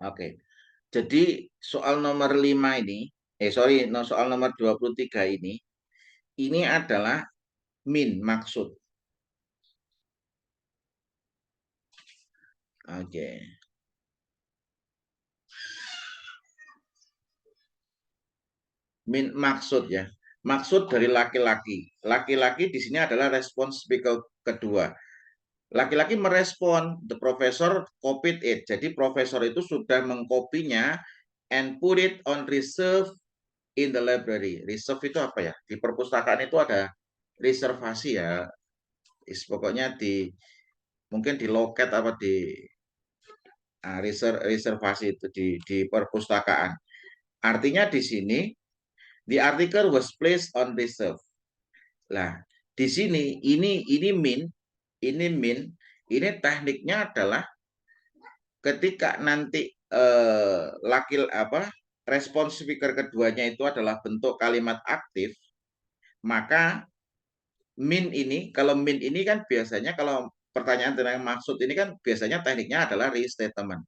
Oke. Jadi soal nomor 5 ini, soal nomor 23 ini adalah mean, maksud. Oke. Mean, maksud ya. Maksud dari laki-laki. Laki-laki di sini adalah respons speaker kedua. Laki-laki merespon, the professor copied it. Jadi profesor itu sudah mengkopinya and put it on reserve in the library. Reserve itu apa ya? Di perpustakaan itu ada reservasi ya. Pokoknya mungkin di loket apa di reservasi itu di perpustakaan. Artinya di sini the article was placed on reserve. Nah, di sini ini mean, ini tekniknya adalah ketika nanti respon speaker keduanya itu adalah bentuk kalimat aktif, maka kalau min ini kan biasanya kalau pertanyaan tentang maksud ini kan biasanya tekniknya adalah restatement.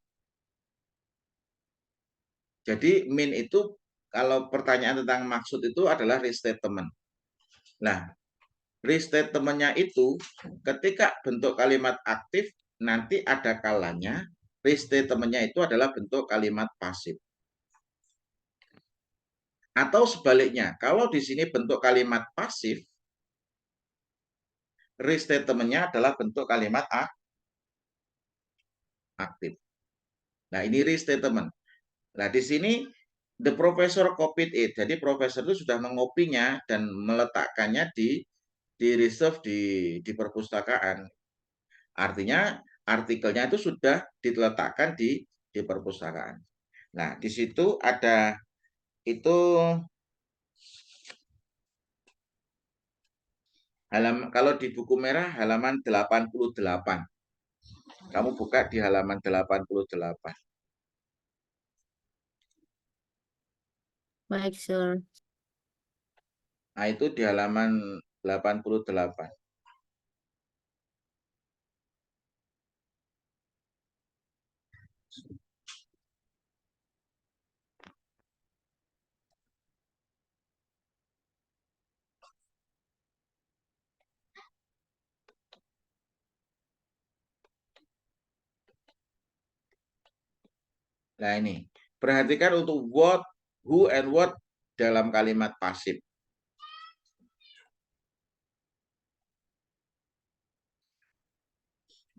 Jadi min itu kalau pertanyaan tentang maksud itu adalah restatement. Nah, restatement-nya itu ketika bentuk kalimat aktif nanti ada kalanya restatement-nya itu adalah bentuk kalimat pasif. Atau sebaliknya, kalau di sini bentuk kalimat pasif, restatement-nya adalah bentuk kalimat aktif. Nah, ini restatement. Nah, di sini the professor copied it. Jadi profesor itu sudah mengopinya dan meletakkannya di reserve di perpustakaan. Artinya artikelnya itu sudah diletakkan di perpustakaan. Nah, di situ ada itu kalau di buku merah halaman 88. Kamu buka di halaman 88.
Baik, sir.
Nah, itu di halaman 88. Nah, ini. Perhatikan untuk what, who, and what dalam kalimat pasif.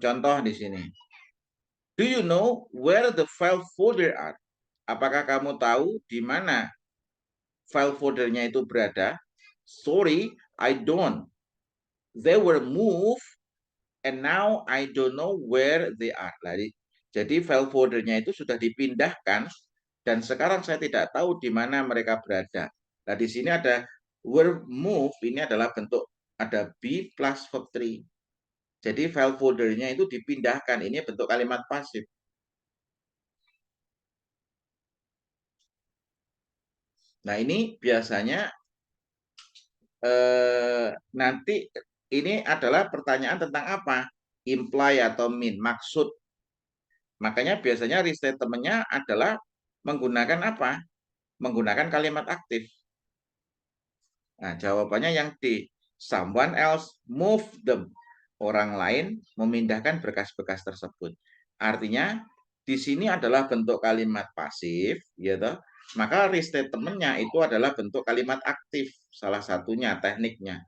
Contoh di sini. Do you know where the file folder are? Apakah kamu tahu di mana file foldernya itu berada? Sorry, I don't. They were moved and now I don't know where they are. Jadi file foldernya itu sudah dipindahkan dan sekarang saya tidak tahu di mana mereka berada. Nah, di sini ada were moved, ini adalah bentuk ada be plus verb 3. Jadi file foldernya itu dipindahkan, ini bentuk kalimat pasif. Nah, ini biasanya nanti ini adalah pertanyaan tentang apa? Imply atau mean, maksud. Makanya biasanya restatement-nya adalah menggunakan apa? Menggunakan kalimat aktif. Nah, jawabannya yang D. Someone else move them. Orang lain memindahkan berkas-berkas tersebut. Artinya, di sini adalah bentuk kalimat pasif, gitu. Maka restatement-nya itu adalah bentuk kalimat aktif, salah satunya tekniknya.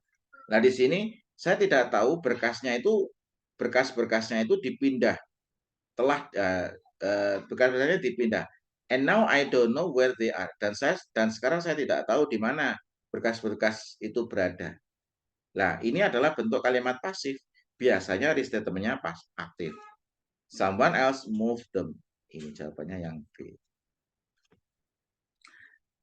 Nah, di sini saya tidak tahu berkas-berkasnya itu dipindah, berkas-berkasnya dipindah. And now I don't know where they are. Dan sekarang saya tidak tahu di mana berkas-berkas itu berada. Nah, ini adalah bentuk kalimat pasif. Biasanya restatement-nya aktif. Someone else move them. Ini jawabannya yang B.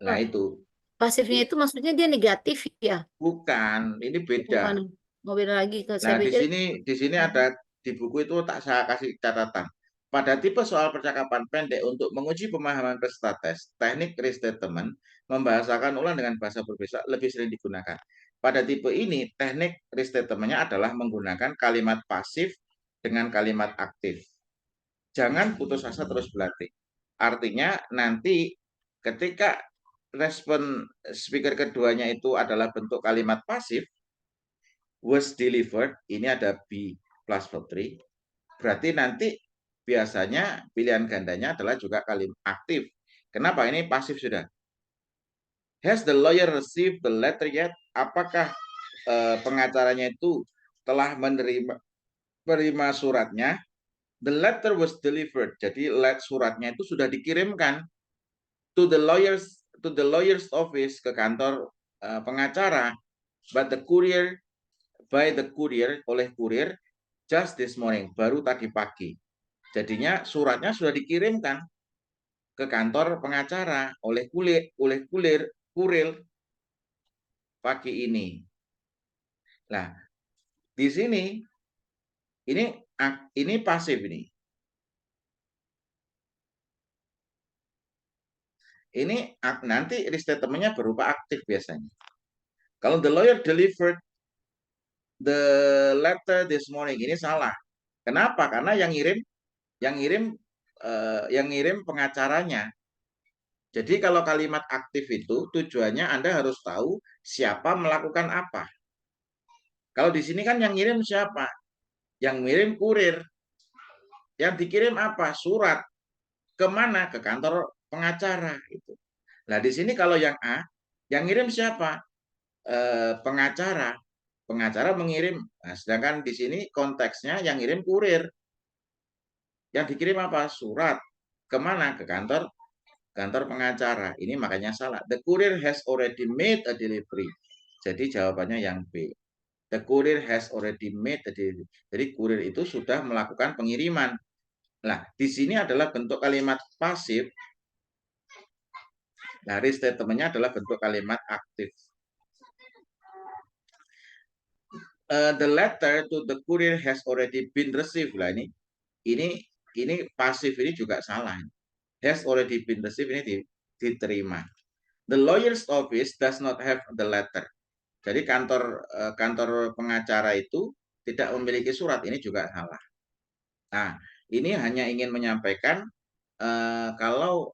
Nah, itu.
Pasifnya itu maksudnya dia negatif ya?
Bukan, ini beda.
Bukan. Mau beda lagi.
Nah, di sini ada di buku itu saya kasih catatan. Pada tipe soal percakapan pendek untuk menguji pemahaman peserta tes, teknik restatement membahasakan ulang dengan bahasa berbeda lebih sering digunakan. Pada tipe ini, teknik restatement-nya adalah menggunakan kalimat pasif dengan kalimat aktif. Jangan putus asa, terus berlatih. Artinya nanti ketika respon speaker keduanya itu adalah bentuk kalimat pasif, was delivered, ini ada B plus verb 3, berarti nanti biasanya pilihan gandanya adalah juga kalimat aktif. Kenapa? Ini pasif sudah. Has the lawyer received the letter yet? Apakah pengacaranya itu telah menerima suratnya? The letter was delivered. Jadi suratnya itu sudah dikirimkan to the lawyer's office, ke kantor pengacara, but by the courier, oleh kurir, just this morning, baru tadi pagi. Jadinya suratnya sudah dikirimkan ke kantor pengacara oleh kurir pagi ini. Nah, di sini ini pasif ini. Ini nanti restatementnya berupa aktif biasanya. Kalau the lawyer delivered the letter this morning, ini salah. Kenapa? Karena yang ngirim pengacaranya. Jadi kalau kalimat aktif itu tujuannya Anda harus tahu siapa melakukan apa. Kalau di sini kan yang ngirim siapa? Yang ngirim kurir. Yang dikirim apa? Surat. Kemana? Ke kantor pengacara. Gitu. Nah di sini kalau yang A, yang ngirim siapa? Pengacara. Pengacara mengirim. Nah, sedangkan di sini konteksnya yang ngirim kurir. Yang dikirim apa? Surat. Kemana? Ke kantor pengacara. Ini makanya salah. The courier has already made a delivery. Jadi jawabannya yang B. The courier has already made a delivery. Jadi kurir itu sudah melakukan pengiriman. Nah, di sini adalah bentuk kalimat pasif. Nah, restatementnya adalah bentuk kalimat aktif. The letter to the courier has already been received. Lah ini pasif ini juga salah. Has already been received ini diterima. The lawyer's office does not have the letter. Jadi kantor pengacara itu tidak memiliki surat, ini juga salah. Nah, ini hanya ingin menyampaikan kalau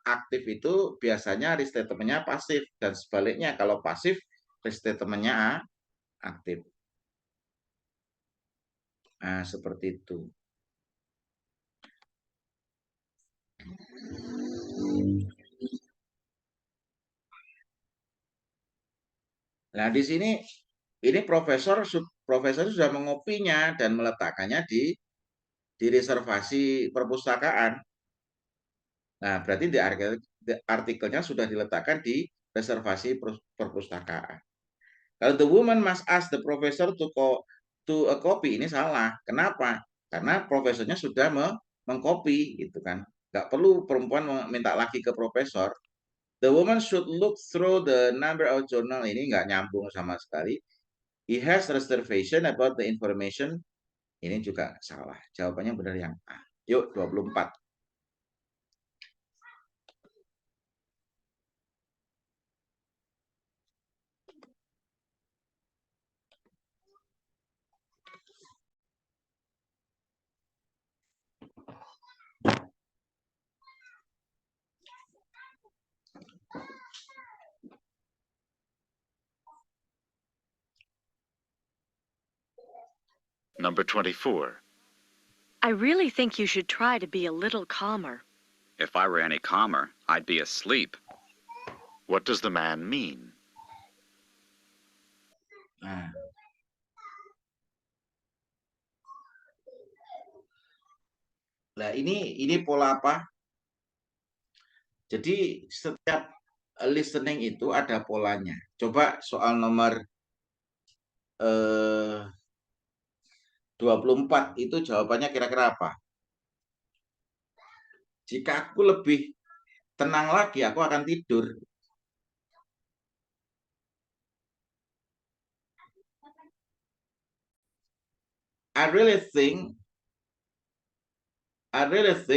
aktif itu biasanya restatementnya pasif dan sebaliknya kalau pasif restatementnya aktif. Nah, seperti itu. Nah, di sini ini profesor sudah mengopinya dan meletakkannya di reservasi perpustakaan. Nah, berarti di artikelnya sudah diletakkan di reservasi perpustakaan. Kalau the woman must ask the professor to a copy, ini salah. Kenapa? Karena profesornya sudah mengcopy, gitu kan. Nggak perlu perempuan minta lagi ke profesor. The woman should look through the number of journal, ini nggak nyambung sama sekali. He has reservation about the information, ini juga salah. Jawabannya benar yang A. Yuk, 24.
Number 24.
I really think you should try to be a little calmer.
If I were any calmer, I'd be asleep.
What does the man mean?
Nah. Nah, ini pola apa? Jadi setiap listening itu ada polanya. Coba soal nomor 24 itu jawabannya kira-kira apa? Jika aku lebih tenang lagi, aku akan tidur. I really think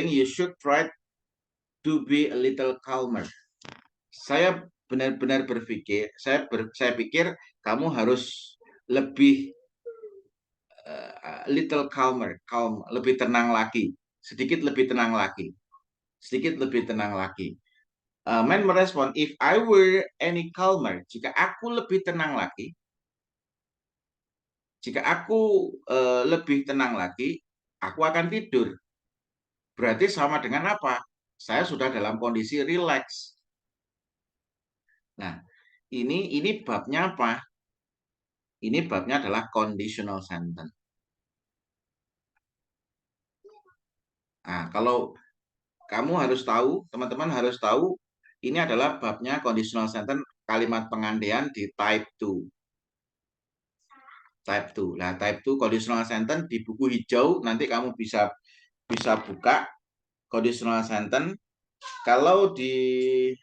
you should try to be a little calmer. Saya benar-benar berpikir, saya pikir kamu harus lebih little calmer, lebih tenang lagi, sedikit lebih tenang lagi. Man merespon, if I were any calmer, jika aku lebih tenang lagi, aku akan tidur. Berarti sama dengan apa? Saya sudah dalam kondisi relax. Nah, ini babnya apa? Ini babnya adalah conditional sentence. Nah, kalau kamu harus tahu, teman-teman harus tahu, ini adalah babnya conditional sentence, kalimat pengandaian di type 2. Type 2. Nah, type 2 conditional sentence di buku hijau, nanti kamu bisa buka conditional sentence. Kalau di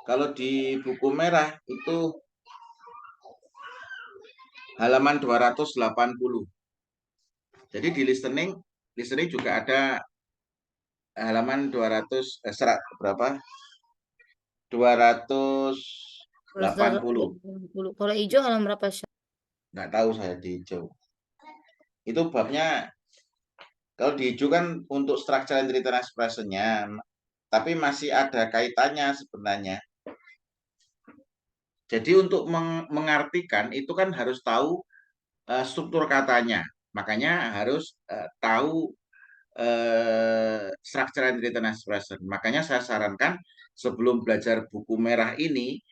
Kalau di buku merah itu halaman 280. Jadi di listening juga ada halaman 200 serat berapa? 280.
Kalau hijau halaman berapa?
Nggak tahu saya di hijau. Itu babnya kalau di hijau kan untuk structure and written expression-nya, tapi masih ada kaitannya sebenarnya. Jadi untuk mengartikan itu kan harus tahu struktur katanya. Makanya harus tahu structure and written expression. Makanya saya sarankan sebelum belajar buku merah ini,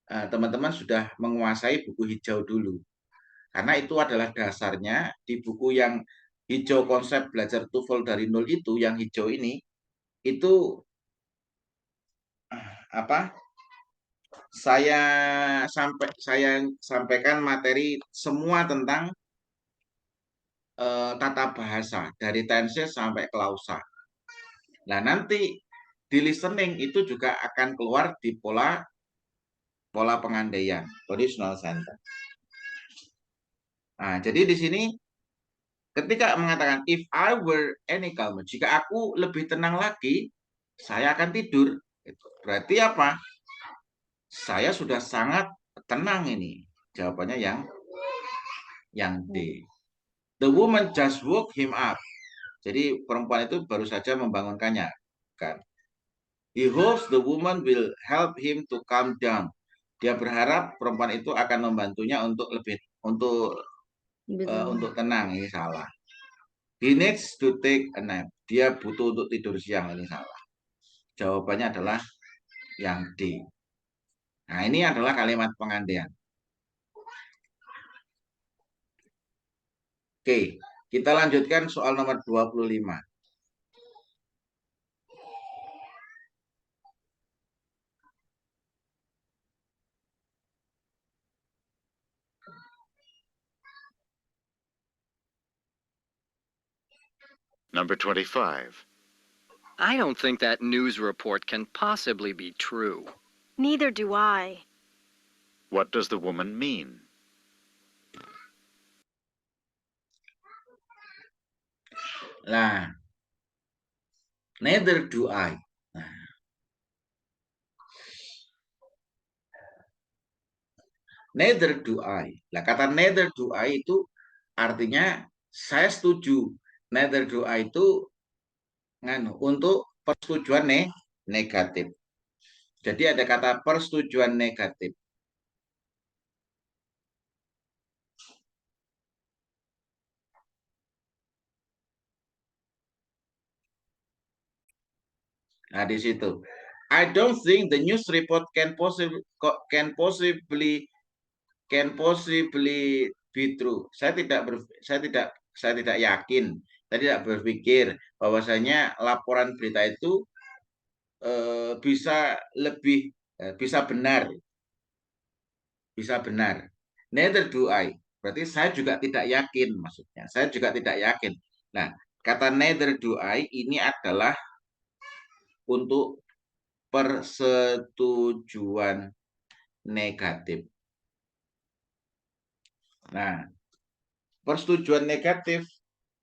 teman-teman sudah menguasai buku hijau dulu. Karena itu adalah dasarnya di buku yang hijau konsep belajar TOEFL dari nol itu, yang hijau ini, itu apa? Saya sampaikan materi semua tentang tata bahasa dari tenses sampai klausa. Nah, nanti di listening itu juga akan keluar di pola pengandaian, conditional sentence. Nah, jadi di sini ketika mengatakan if I were any calmer, jika aku lebih tenang lagi, saya akan tidur. Berarti apa? Saya sudah sangat tenang ini. Jawabannya yang D. The woman just woke him up. Jadi perempuan itu baru saja membangunkannya, kan? He hopes the woman will help him to calm down. Dia berharap perempuan itu akan membantunya untuk tenang. Ini salah. He needs to take a nap. Dia butuh untuk tidur siang. Ini salah. Jawabannya adalah yang D. Nah, ini adalah kalimat pengandaian. Oke, kita lanjutkan soal nomor 25.
Number 25.
I don't think that news report can possibly be true.
Neither do I.
What does the woman mean?
Nah, neither do I. Neither do I. Nah, kata neither do I itu artinya saya setuju. Neither do I itu untuk persetujuan negatif. Jadi ada kata persetujuan negatif. Nah, di situ. I don't think the news report can possibly be true. Saya tidak yakin, saya tidak berpikir bahwasanya laporan berita itu bisa benar. Neither do I. Berarti saya juga tidak yakin maksudnya. Saya juga tidak yakin. Nah, kata neither do I ini adalah untuk persetujuan negatif. Nah, persetujuan negatif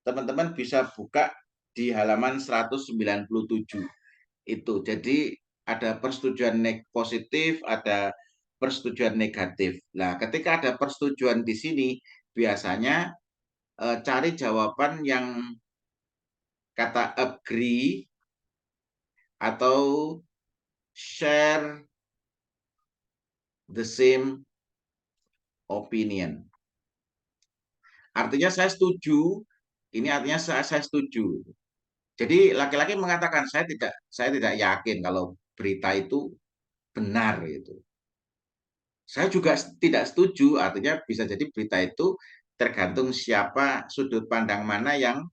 teman-teman bisa buka di halaman 197. Itu. Jadi ada persetujuan positif, ada persetujuan negatif. Nah, ketika ada persetujuan di sini, biasanya cari jawaban yang kata agree atau share the same opinion. Artinya saya setuju, ini artinya saya setuju. Jadi laki-laki mengatakan saya tidak yakin kalau berita itu benar itu. Saya juga tidak setuju, artinya bisa jadi berita itu tergantung siapa sudut pandang mana yang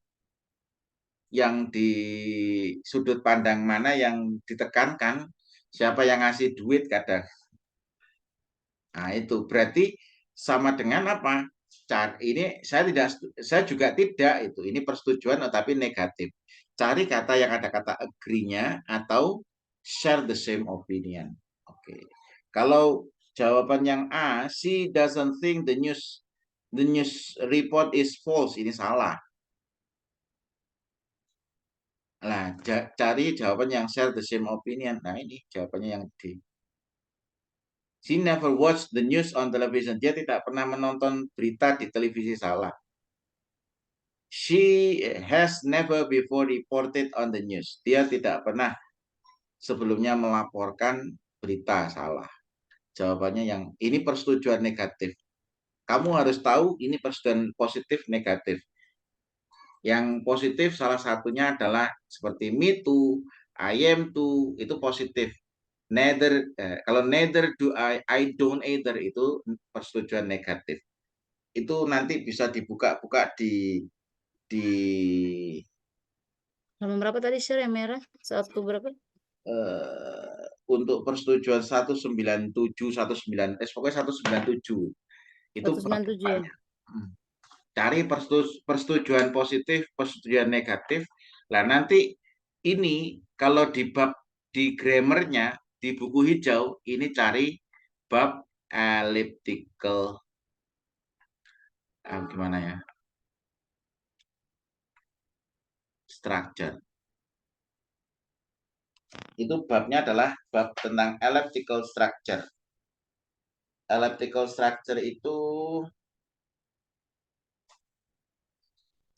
ditekankan, siapa yang ngasih duit kadang. Nah, itu berarti sama dengan apa? Ini saya juga tidak itu. Ini persetujuan tetapi negatif. Cari kata yang ada kata agree-nya atau share the same opinion. Oke. Oke. Kalau jawaban yang A, she doesn't think the news report is false. Ini salah. Nah, cari jawaban yang share the same opinion. Nah, ini jawabannya yang D. She never watched the news on television. Dia tidak pernah menonton berita di televisi, salah. She has never before reported on the news. Dia tidak pernah sebelumnya melaporkan berita, salah. Jawabannya yang ini persetujuan negatif. Kamu harus tahu ini persetujuan positif negatif. Yang positif salah satunya adalah seperti me too, I am too, itu positif. Neither, kalau neither do I don't either itu persetujuan negatif. Itu nanti bisa dibuka-buka di
Halaman berapa tadi, Sir, yang merah? 1 berapa?
untuk persetujuan 197, 19, pokoknya 197. Itu
197 ya?
Cari persetujuan positif, persetujuan negatif. Lah nanti ini kalau di bab di grammarnya di buku hijau ini cari bab elliptical gimana ya? Structure. Itu babnya adalah bab tentang elliptical structure. Elliptical structure itu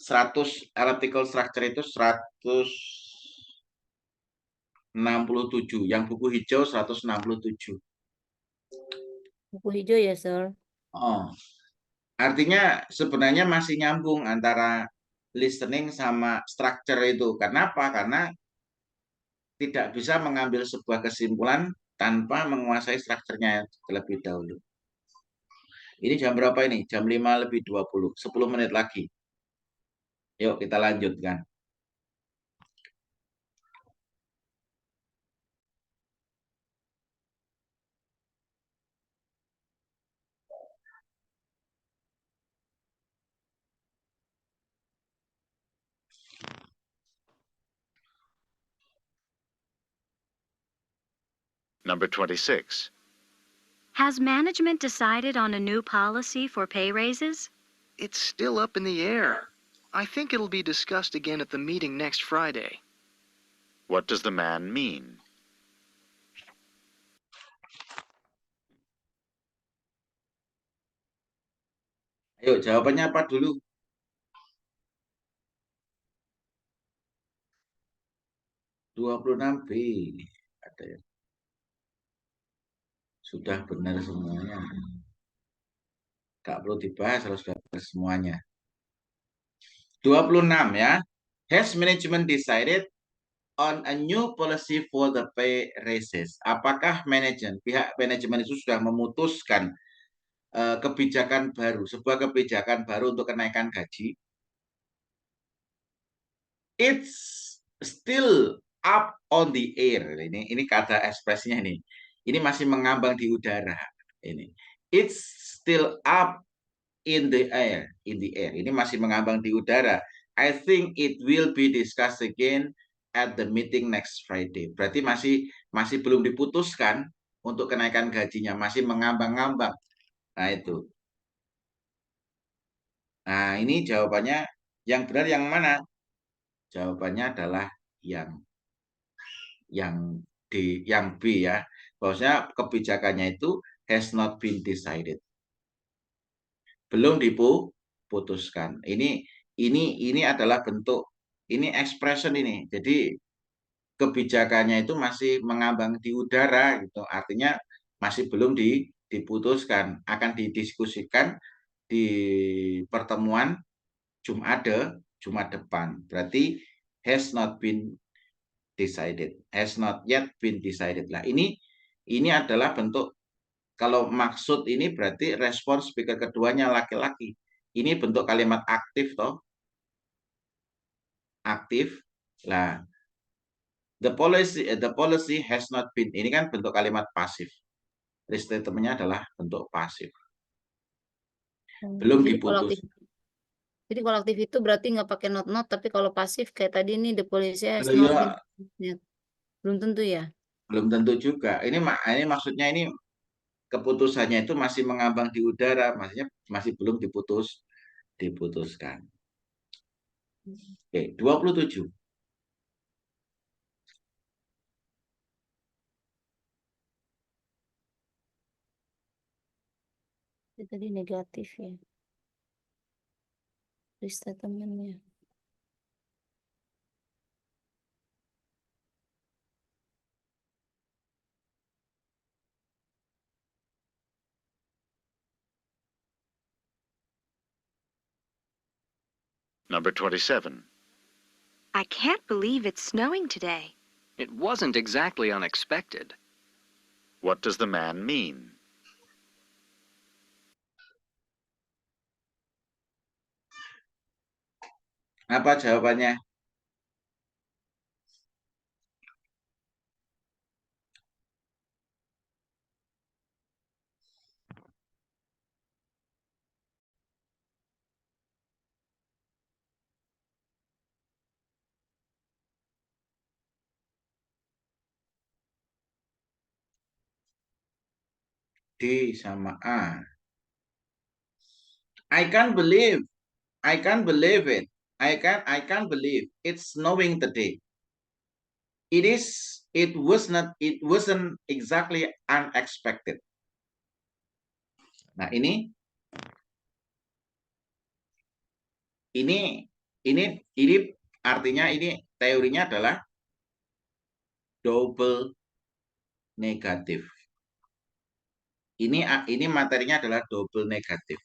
100 elliptical structure itu 167. Yang buku hijau 167.
Buku hijau ya, Sir?
Oh. Artinya sebenarnya masih nyambung antara listening sama structure itu. Kenapa? Karena tidak bisa mengambil sebuah kesimpulan tanpa menguasai strukturnya terlebih dahulu. Ini jam berapa ini? Jam 5:20. 10 menit lagi. Yuk kita lanjutkan.
Number 26.
Has management decided on a new policy for pay raises?
It's still up in the air. I think it'll be discussed again at the meeting next Friday.
What does the man mean?
Ayo jawabannya apa dulu? (26B). Ada ya. Sudah benar semuanya. Gak perlu dibahas, harus sudah benar semuanya. 26 ya. Has management decided on a new policy for the pay raises? Apakah pihak manajemen itu sudah memutuskan kebijakan baru, sebuah kebijakan baru untuk kenaikan gaji? It's still up on the air. Ini kata ekspresinya ini. Ini masih mengambang di udara. Ini. It's still up in the air. Ini masih mengambang di udara. I think it will be discussed again at the meeting next Friday. Berarti masih belum diputuskan untuk kenaikan gajinya, masih mengambang-ngambang. Nah, itu. Nah, ini jawabannya yang benar yang mana? Jawabannya adalah yang B ya. Bahwasanya kebijakannya itu has not been decided. Belum diputuskan. Ini adalah bentuk, ini expression ini. Jadi kebijakannya itu masih mengambang di udara gitu. Artinya masih belum diputuskan, akan didiskusikan di pertemuan Jumat depan. Berarti has not been decided. Has not yet been decided. Lah ini adalah bentuk, kalau maksud ini berarti respon speaker keduanya laki-laki. Ini bentuk kalimat aktif toh. Aktif. Lah the policy has not been. Ini kan bentuk kalimat pasif. Restatementnya adalah bentuk pasif. Belum diputus.
Jadi kalau aktif itu berarti nggak pakai not, tapi kalau pasif kayak tadi nih the policy has not been. Belum tentu ya.
Belum tentu juga. Ini maksudnya ini keputusannya itu masih mengambang di udara, maksudnya masih belum diputuskan. Oke, 27.
Itu tadi negatif ya. Restatementnya.
Number 27.
I can't believe it's snowing today.
It wasn't exactly unexpected.
What does the man mean?
Apa jawabannya? D sama A. I can't believe it. I can't believe it's snowing today. It wasn't exactly unexpected. Nah, ini artinya ini teorinya adalah double negatif. Ini materinya adalah double negatif.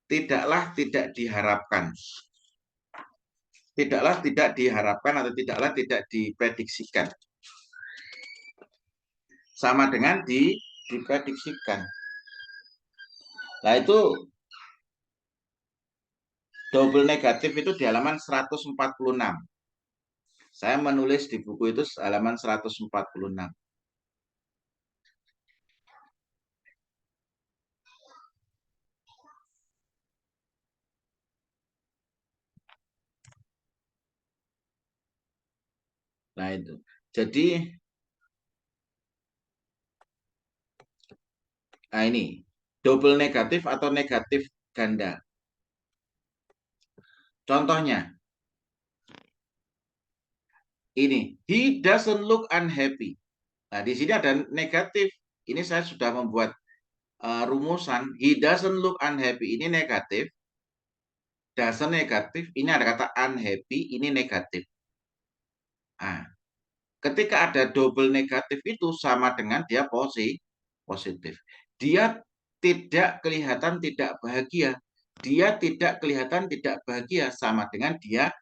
Tidaklah tidak diharapkan. Tidaklah tidak diharapkan atau tidaklah tidak diprediksikan. Sama dengan diprediksikan. Nah, itu double negatif itu di halaman 146. Saya menulis di buku itu halaman 146. Nah, itu. Jadi, nah ini, double negatif atau negatif ganda. Contohnya, ini, he doesn't look unhappy. Nah, di sini ada negatif. Ini saya sudah membuat rumusan. He doesn't look unhappy. Ini negatif. Doesn't negatif. Ini ada kata unhappy. Ini negatif. Nah, ketika ada double negatif itu sama dengan dia positif. Dia tidak kelihatan tidak bahagia. Dia tidak kelihatan tidak bahagia sama dengan dia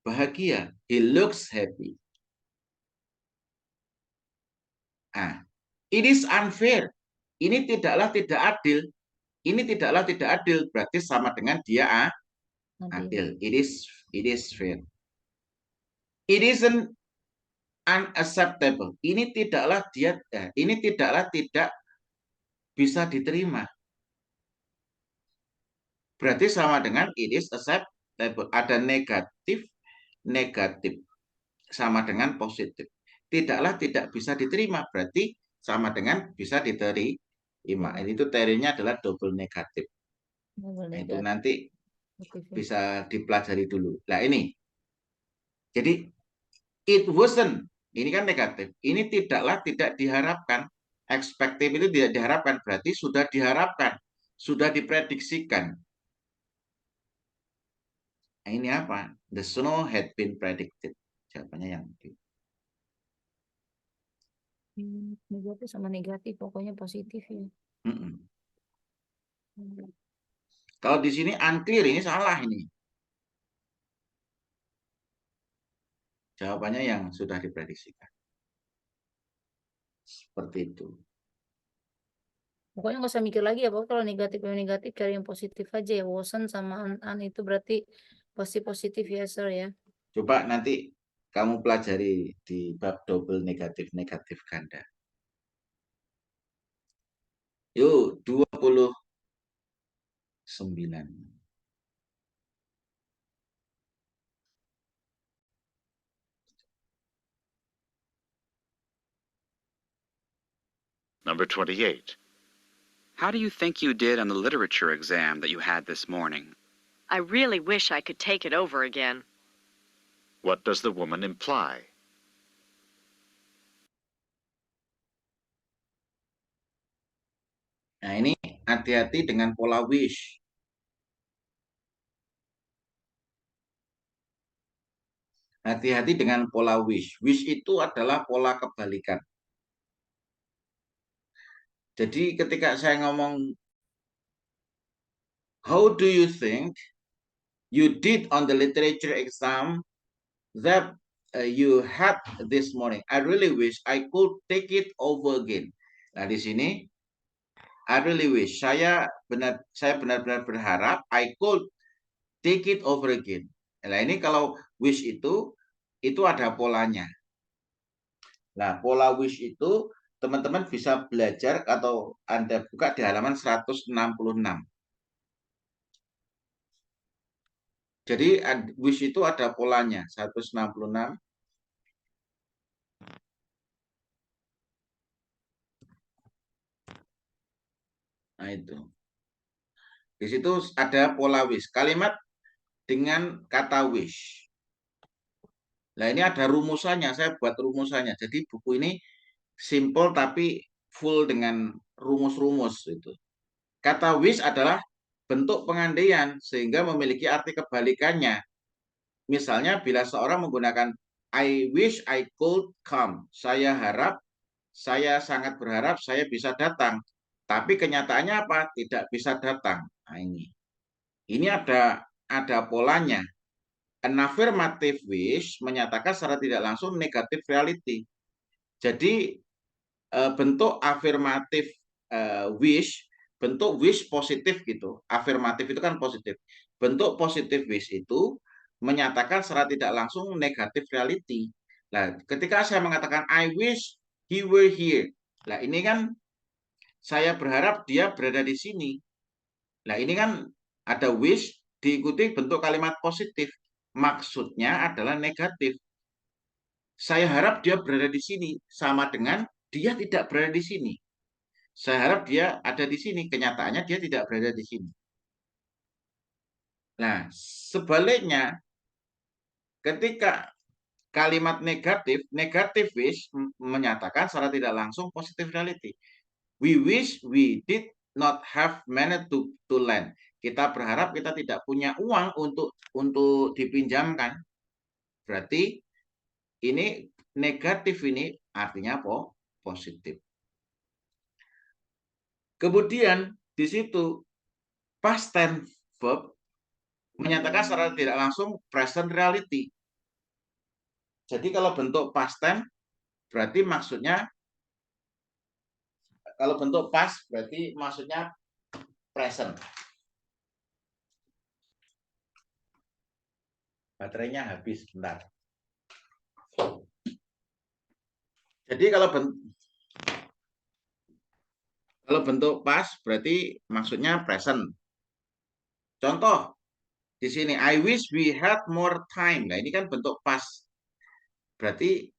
bahagia. He looks happy. Ah, it is unfair. Ini tidaklah tidak adil. Ini tidaklah tidak adil. Berarti sama dengan dia adil. It is fair. It isn't unacceptable. Ini tidaklah tidak bisa diterima. Berarti sama dengan it is acceptable. Ada negatif sama dengan positif. Tidaklah tidak bisa diterima. Berarti sama dengan bisa diterima. Ini itu teorinya adalah double negatif. Nah, itu nanti bisa dipelajari dulu. Nah, ini. Jadi it wasn't. Ini kan negatif. Ini tidaklah tidak diharapkan. Expected itu tidak diharapkan. Berarti sudah diharapkan. Sudah diprediksikan. Nah, ini apa? The snow had been predicted. Jawabannya yang D.
Negatif sama negatif, pokoknya positif ya.
Kalau di sini unclear, ini salah ini. Jawabannya yang sudah diprediksikan. Seperti itu.
Pokoknya nggak usah mikir lagi ya, pokoknya kalau negatif cari yang positif aja ya. Wasn't sama un itu berarti pasti positif ya, sir ya.
Coba nanti kamu pelajari di bab double negatif ganda. Yuk, 29.
Number 28.
How do you think you did on the literature exam that you had this morning?
I really wish I could take it over again.
What does the woman imply?
Nah, ini hati-hati dengan pola wish. Hati-hati dengan pola wish. Wish itu adalah pola kebalikan. Jadi ketika saya ngomong, how do you think you did on the literature exam that you had this morning? I really wish I could take it over again. Nah, di sini I really wish, saya benar-benar berharap I could take it over again. Nah, ini kalau wish itu ada polanya. Nah, pola wish itu teman-teman bisa belajar atau Anda buka di halaman 166. Jadi wish itu ada polanya, 166. Nah, itu. Di situ ada pola wish, kalimat dengan kata wish. Nah, ini ada rumusannya, saya buat rumusannya. Jadi buku ini simple tapi full dengan rumus-rumus itu. Kata wish adalah bentuk pengandaian sehingga memiliki arti kebalikannya. Misalnya bila seorang menggunakan I wish I could come. Saya harap, saya sangat berharap saya bisa datang. Tapi kenyataannya apa? Tidak bisa datang. Nah, ini. Ini ada polanya. An affirmative wish menyatakan secara tidak langsung negative reality. Jadi bentuk afirmatif wish, bentuk wish positif gitu. Afirmatif itu kan positif. Bentuk positif wish itu menyatakan secara tidak langsung negatif reality. Nah, ketika saya mengatakan I wish he were here. Nah, ini kan saya berharap dia berada di sini. Nah, ini kan ada wish diikuti bentuk kalimat positif. Maksudnya adalah negatif. Saya harap dia berada di sini sama dengan dia tidak berada di sini. Saya harap dia ada di sini. Kenyataannya dia tidak berada di sini. Nah, sebaliknya, ketika kalimat negatif, negative wish menyatakan secara tidak langsung positive reality. We wish we did not have money to lend. Kita berharap kita tidak punya uang untuk dipinjamkan. Berarti ini negatif, ini artinya apa? Positif. Kemudian di situ past tense verb menyatakan secara tidak langsung present reality. Jadi kalau bentuk past tense berarti maksudnya, kalau bentuk past berarti maksudnya present. Baterainya habis bentar. Jadi kalau bentuk past berarti maksudnya present. Contoh di sini I wish we had more time. Nah, ini kan bentuk past. Berarti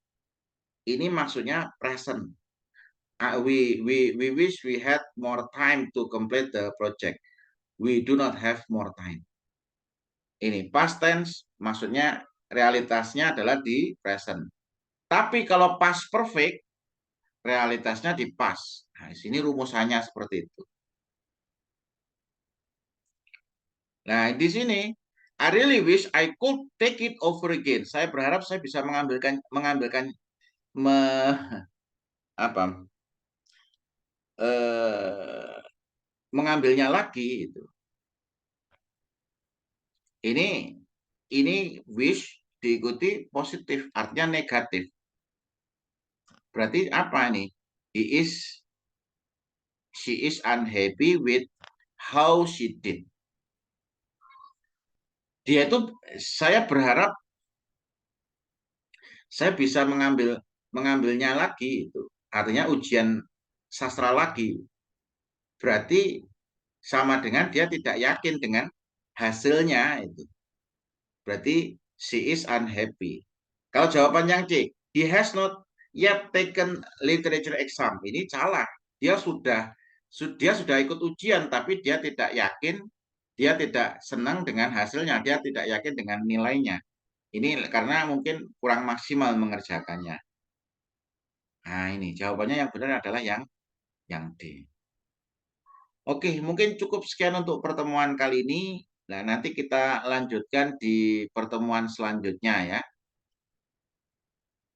ini maksudnya present. We wish we had more time to complete the project. We do not have more time. Ini past tense, maksudnya realitasnya adalah di present. Tapi kalau past perfect, realitasnya di past. Nah, di sini rumusannya seperti itu. Nah, di sini I really wish I could take it over again. Saya berharap saya bisa mengambilnya lagi itu. Ini wish diikuti positif, artinya negatif. Berarti apa nih? She is unhappy with how she did. Dia itu, saya berharap saya bisa mengambilnya lagi itu. Artinya ujian sastra lagi. Berarti sama dengan dia tidak yakin dengan hasilnya itu. Berarti she is unhappy. Kalau jawaban yang C, he has not yet taken literature exam. Ini salah. dia sudah ikut ujian, tapi dia tidak yakin, dia tidak senang dengan hasilnya, dia tidak yakin dengan nilainya. Ini karena mungkin kurang maksimal mengerjakannya. Nah, ini jawabannya yang benar adalah yang D. Oke, mungkin cukup sekian untuk pertemuan kali ini. Nah, nanti kita lanjutkan di pertemuan selanjutnya ya.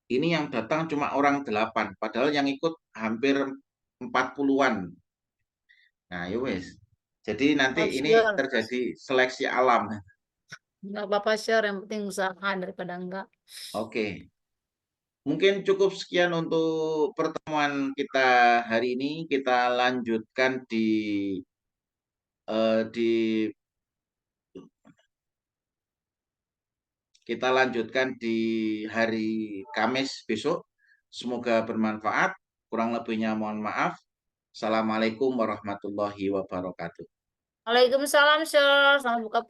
Ini yang datang cuma orang 8, padahal yang ikut hampir 40-an. Nah, ya wes. Jadi nanti
Oh,
ini
sure.
terjadi seleksi alam.
Nggak apa-apa, sure. Yang penting usaha daripada enggak.
Oke. Mungkin cukup sekian untuk pertemuan kita hari ini. Kita lanjutkan di hari Kamis besok. Semoga bermanfaat. Kurang lebihnya mohon maaf. Assalamualaikum warahmatullahi wabarakatuh.
Waalaikumsalam, sure. Selamat buka puasa.